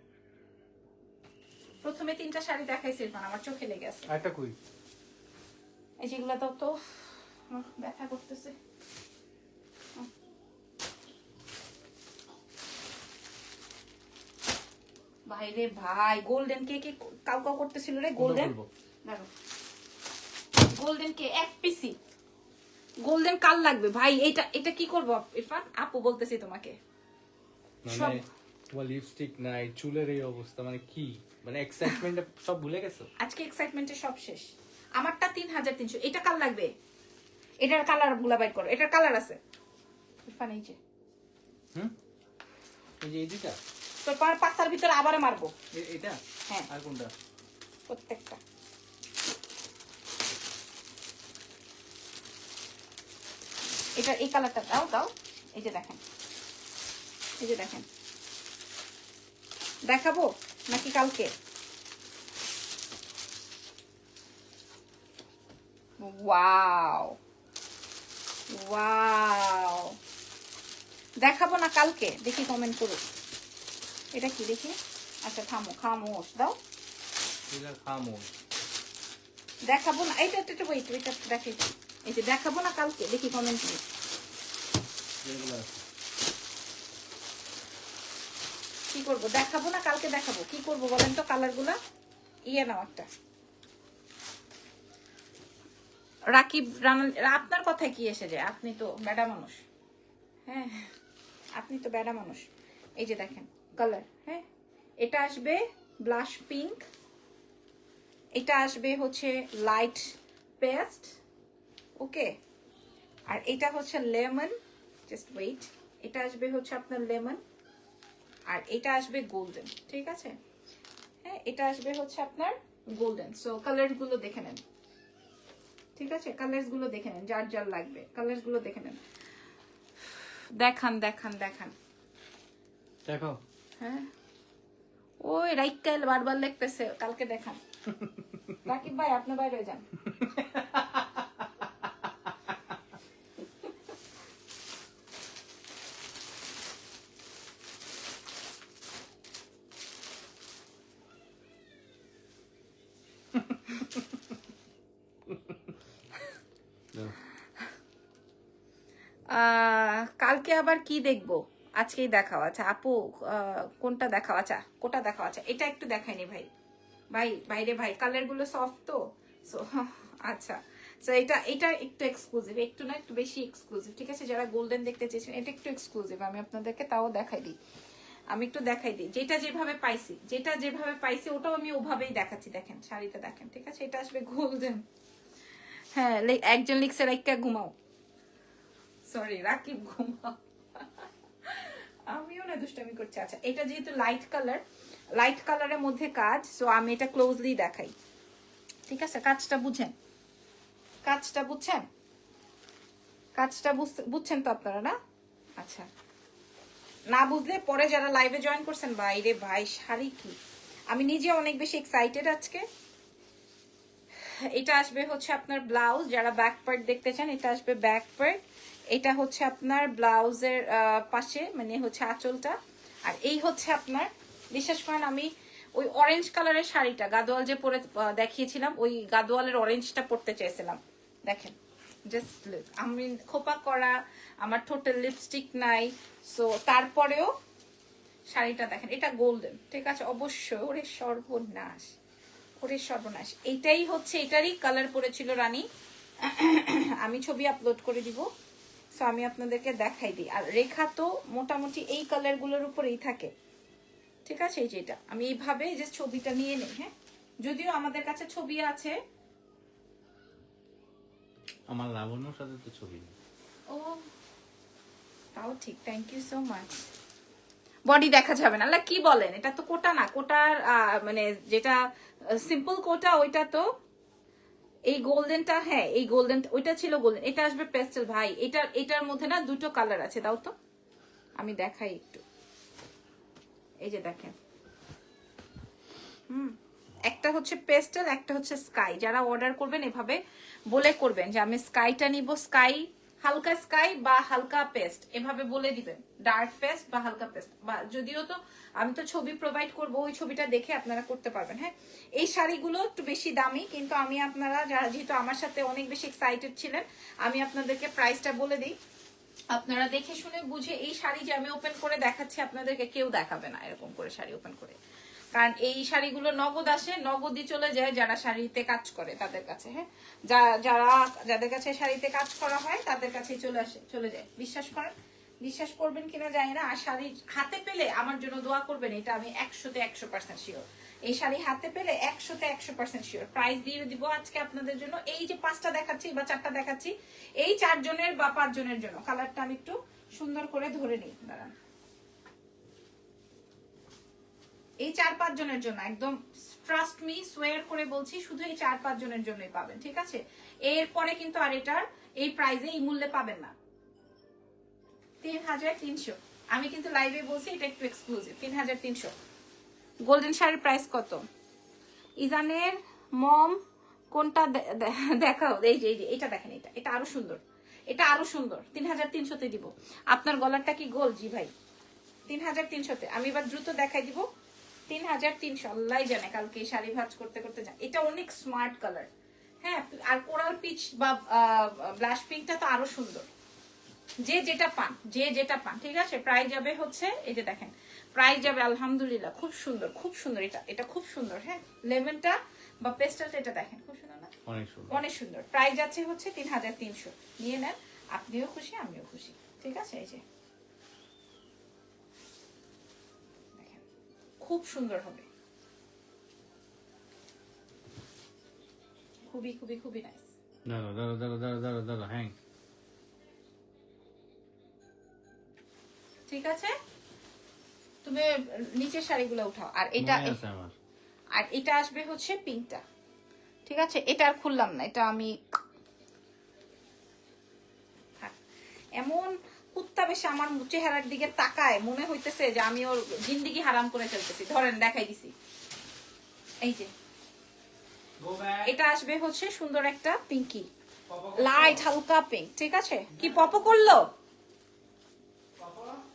প্রথমে 3টা শাড়ি দেখাইছি ইরফান, আমার চোখে লেগে আছে। আরেকটা কই? এই যেগুলো তো ব্যথা করতেছে। ভাইরে ভাই, গোল্ডেন কে কাউ করতেছিল রে, গোল্ডেন দেখো, গোল্ডেন কে এক পিসি গোল্ডেন কাল লাগবে ভাই। এটা কি করব ইরফান? আপু বলতেছি তোমাকে, মানে তোমার লিপস্টিক নাই, চুলের এই অবস্থা, মানে কি, মানে এক্সাইটমেন্টে সব ভুলে গেছো? আজকে এক্সাইটমেন্টে সব শেষ। আমারটা 3300, এটা কাল লাগবে, এটার কালার গুলা বাইর করো, এটার কালার আছে ইরফান, এই যে এই যে এই দুইটা, তো পাঁচটার ভিতরে আবার মারবো। এটা হ্যাঁ, আর কোনটা? প্রত্যেকটা। এটা এই কালারটা দাও, এই যে দেখেন, এই যে দেখেন, দেখাবো নাকি কালকে? ওয়াও ওয়াও, দেখাবো না কালকে, দেখি কমেন্ট করুক। এটা কি দেখি? আচ্ছা থামো, খামোশ দাও, এটা খামোশ। দেখাবো না, এইটা একটা ওয়েট, ওইটা দেখাই, এই যে দেখাবো না কালকে, দেখি কমেন্ট করুক। এগুলো আছে। কি করবো, দেখাবো না কালকে, দেখাবো কি করবো বলেন তো? কালার গুলা ইয়ে নাও একটা। রাকিব রানা, আপনার কথায় কি এসে যায়? আপনি তো বেডা মানুষ, হ্যাঁ আপনি তো বেডা মানুষ। এই যে দেখেন কালার, হ্যাঁ এটা আসবে ব্লাশ পিঙ্ক, এটা আসবে হচ্ছে লাইট পেস্ট, ওকে, আর এটা হচ্ছে লেমন, জাস্ট ওয়েট, এটা আসবে হচ্ছে আপনার লেমন, আর এটা আসবে গোল্ডেন, ঠিক আছে, হ্যাঁ এটা আসবে হচ্ছে আপনার গোল্ডেন। সো কালার গুলো দেখে নেন, ঠিক আছে, কালার্স গুলো দেখে নেন, যার যার লাগবে কালার্স গুলো দেখে নেন। দেখান দেখান দেখান, দেখো। হ্যাঁ ওই রাইকাল বারবার লিখতেছে, কালকে দেখান। রাকিব ভাই আপনি বাইরে যান। কালকে আবার কি দেখবো? আজকেই দেখাও। আচ্ছা আপু কোনটা দেখাও? আচ্ছা কোটা দেখাও। আচ্ছা এটা একটু দেখাইনি ভাই, ভাই বাইরে ভাই, কালার গুলো সফট তো, সো আচ্ছা সো এটা এটা একটু এক্সক্লুসিভ, একটু না একটু বেশি এক্সক্লুসিভ, ঠিক আছে, যারা গোল্ডেন দেখতে চেয়েছেন এটা একটু এক্সক্লুসিভ, আমি আপনাদেরকে তাও দেখাই দিই, আমি একটু দেখাই দিই, যেটা যেভাবে পাইছি, যেটা যেভাবে পাইছি ওটাও আমি ওভাবেই দেখাচ্ছি। দেখেন শাড়িটা দেখেন, ঠিক আছে, এটা আসবে গোল্ডেন, হ্যাঁ একজন লিখছে রাইকা ঘুমাও, সরি রাকিব ঘুমাও, আমিও না দুষ্টামি করছি। আচ্ছা এটা যেহেতু লাইট কালার, লাইট কালারের মধ্যে কাজ, সো আমি এটা ক্লোজলি দেখাই, ঠিক আছে, কাজটা বুঝেন, কাজটা বুঝছেন, কাজটা বুঝছেন তো আপনারা না? আচ্ছা না বুঝলে পরে যারা লাইভে জয়েন করছেন, বাইরে ভাই শাড়ি কি, আমি নিজে অনেক বেশি এক্সাইটেড আজকে। এটা আসবে হচ্ছে আপনার ব্লাউজ, যারা ব্যাক পার্ট দেখতে চান এটা আসবে ব্যাক পার্ট, এটা হচ্ছে আপনার ব্লাউজের পাশে মানে হচ্ছে আঁচলটা, আর এই হচ্ছে আপনার, বিশ্বাস করেন আমি ওই অরেঞ্জ কালারের শাড়িটা গাদোয়াল যে পরে দেখিয়েছিলাম, ওই গাদোয়ালের অরেঞ্জটা পরতে চাইছিলাম। দেখেন জাস্ট লুক, আমি খোপা করা, আমার টোটাল লিপস্টিক নাই, সো তারপরেও শাড়িটা দেখেন, এটা গোল্ডেন, ঠিক আছে, অবশ্যই। ওরে সর্বনাশ, ওরে সর্বনাশ, এইটাই হচ্ছে, এটারই কালার পড়েছিল রানী, আমি ছবি আপলোড করে দিব, সো আমি আপনাদেরকে দেখাই দিই। আর রেখা তো মোটামুটি এই কালার গুলোর উপরেই থাকে, ঠিক আছে, এই যে এটা আমি এইভাবে যে ছবিটা নিয়ে নেই, হ্যাঁ যদিও আমাদের কাছে ছবি আছে, আমার লাবণ্যর সাথে তো ছবি নেই। ও তাও ঠিক, thank you so much. Body দেখা যাবে না, আল্লাহ কি বলেন, এটা তো কোটা না, কোটার মানে যেটা সিম্পল কোটা ওইটা তো, এই গোল্ডেনটা, হ্যাঁ এই গোল্ডেন ওইটা ছিল গোল্ডেন, এটা আসবে পেস্টেল ভাই, এটার মধ্যে না দুটো কালার আছে, দাও তো আমি দেখাই একটু, এই যে দেখেন, একটা হচ্ছে পেস্টেল, একটা হচ্ছে স্কাই, যারা অর্ডার করবেন এভাবে বলে করবেন যে আমি স্কাইটা নিব, স্কাই হালকা স্কাই বা হালকা পেস্ট, এভাবে বলে দিবেন, ডার্ক পেস্ট বা হালকা পেস্ট, বা যদিও তো আমি তো ছবি প্রোভাইড করব, ওই ছবিটা দেখে আপনারা করতে পারবেন। হ্যাঁ এই শাড়িগুলো একটু বেশি দামি, কিন্তু আমি আপনারা যারা যেহেতু আমার সাথে অনেক বেশি এক্সাইটেড ছিলেন, আমি আপনাদেরকে প্রাইসটা বলে দিই, আপনারা দেখে শুনে বুঝে, এই শাড়ি যে আমি ওপেন করে দেখাচ্ছি আপনাদেরকে, কেউ দেখাবে না এরকম করে শাড়ি ওপেন করে, কারণ এই শাড়িগুলো নগদ আসে, নগদই চলে যায় যারা শাড়িতে কাজ করে তাদের কাছে, হ্যাঁ যাদের কাছে শাড়িতে কাজ করা হয় তাদের কাছেই চলে যায়, বিশ্বাস করেন, বিশ্বাস করবেন কিনা জানি না। আর শাড়ি হাতে পেলে আমার জন্য দোয়া করবেন, এটা আমি 100% শিওর, এই শাড়ি হাতে পেলে 100% শিওর প্রাইস দিয়ে দিব আজকে আপনাদের জন্য। এই যে 5টা দেখাচ্ছি বা 4টা দেখাচ্ছি, এই 4 জনের বা 5 জনের জন্য, কালারটা আমি একটু সুন্দর করে ধরে নিই, দাঁড়ান, এই 4-5 জনের জন্য একদম ট্রাস্ট মি, সোয়ার করে বলছি, শুধু এই 4-5 জনের জন্যই পাবেন, ঠিক আছে, এরপরে কিন্তু আর এটার এই প্রাইসে এই মূল্যে পাবেন না। 3300, আমি কিন্তু লাইভে বলছি এটা একটু এক্সক্লুসিভ, 3300। গোল্ডেন শাড়ির প্রাইস কত? ইজানের মম কোনটা দেখাও? এই যে এটা দেখেন, এটা আরো সুন্দর, এটা আরো সুন্দর। 3300-তে দিব। আপনার গলারটা কি গোল? জি ভাই, 3300-তে। আমি এবার দ্রুত দেখাই দিব। 3300, আল্লাহ জানে কালকে শাড়ি ভাঁজ করতে করতে এটা অনেক স্মার্ট কালার। হ্যাঁ, আর কোরাল পিচ বা ব্লাশ পিঙ্কটা তো আরো সুন্দর। যে যেটা পান, ঠিক আছে। প্রাইস যাবে হচ্ছে, এই যে দেখেন প্রাইস যাবে আলহামদুলিল্লাহ, খুব সুন্দর, খুব সুন্দর। এটা খুব সুন্দর। হ্যাঁ, লেমনটা বা পেস্টালটা এটা দেখেন, খুব সুন্দর না? অনেক সুন্দর, অনেক সুন্দর। প্রাইস যাচ্ছে হচ্ছে 3300। নিয়ে নেন, আপনিও খুশি আমিও খুশি। ঠিক আছে, এই যে দেখেন, খুব সুন্দর হবে, খুবই খুবই খুবই নাইস। দাঁড়া হ্যাঁ। ঠিক আছে, তুমি নিচের শাড়িগুলো উঠাও। আর এটা আমার আর এটা আসবে হচ্ছে পিঙ্কটা। ঠিক আছে, এটা আর খুললাম না, এটা আমি এমন কুত্তা বেশি আমার চেহারার দিকে তাকায়, মনে হইতেছে যে আমি ওর জিন্দিগি হারাম করে ফেলতেছি। ধরেন দেখাই দিছি, এই যে এটা আসবে হচ্ছে সুন্দর একটা পিঙ্কি, লাইট হালকা পিঙ্ক। ঠিক আছে, কি পপো করলো?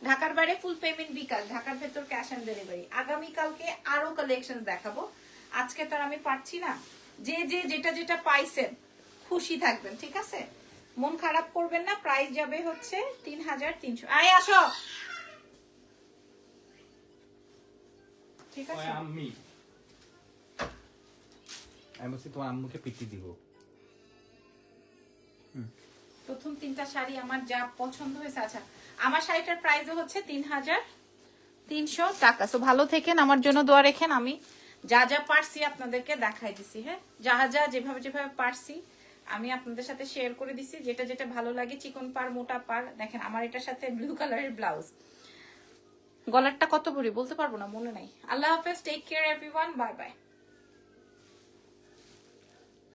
ঢাকার বাইরে ফুল পেমেন্ট বিকাশ, ঢাকার ভেতর ক্যাশ অন ডেলিভারি। আগামীকালকে আরো কালেকশন দেখাবো, আজকে তো আর আমি পারছি না। যে যেটা পাইছেন খুশি থাকবেন। ঠিক আছে, মন খারাপ করবেন না। প্রাইস যাবে হচ্ছে 3300। আয় আসো। ঠিক আছে, আমি বলছি তোমার আম্মুকে পিটি দিব। প্রথম 3টা শাড়ি আমার যা পছন্দ হয়েছে। আচ্ছা, আমার শাড়িটার প্রাইসও হচ্ছে 3300 টাকা। সো ভালো থেকেন, আমার জন্য দোয়া রেখেন। আমি যা যা পারছি আপনাদেরকে দেখাই দিছি। হ্যাঁ, যেভাবে পারছি আমি আপনাদের সাথে শেয়ার করে দিছি। যেটা ভালো লাগে, চিকন পার মোটা পার। দেখেন আমার এটার সাথে ব্লু কালারের ব্লাউজ। গলারটা কত ভরি বলতে পারবো না, মনে নাই। আল্লাহ হাফেজ, take care everyone, bye by.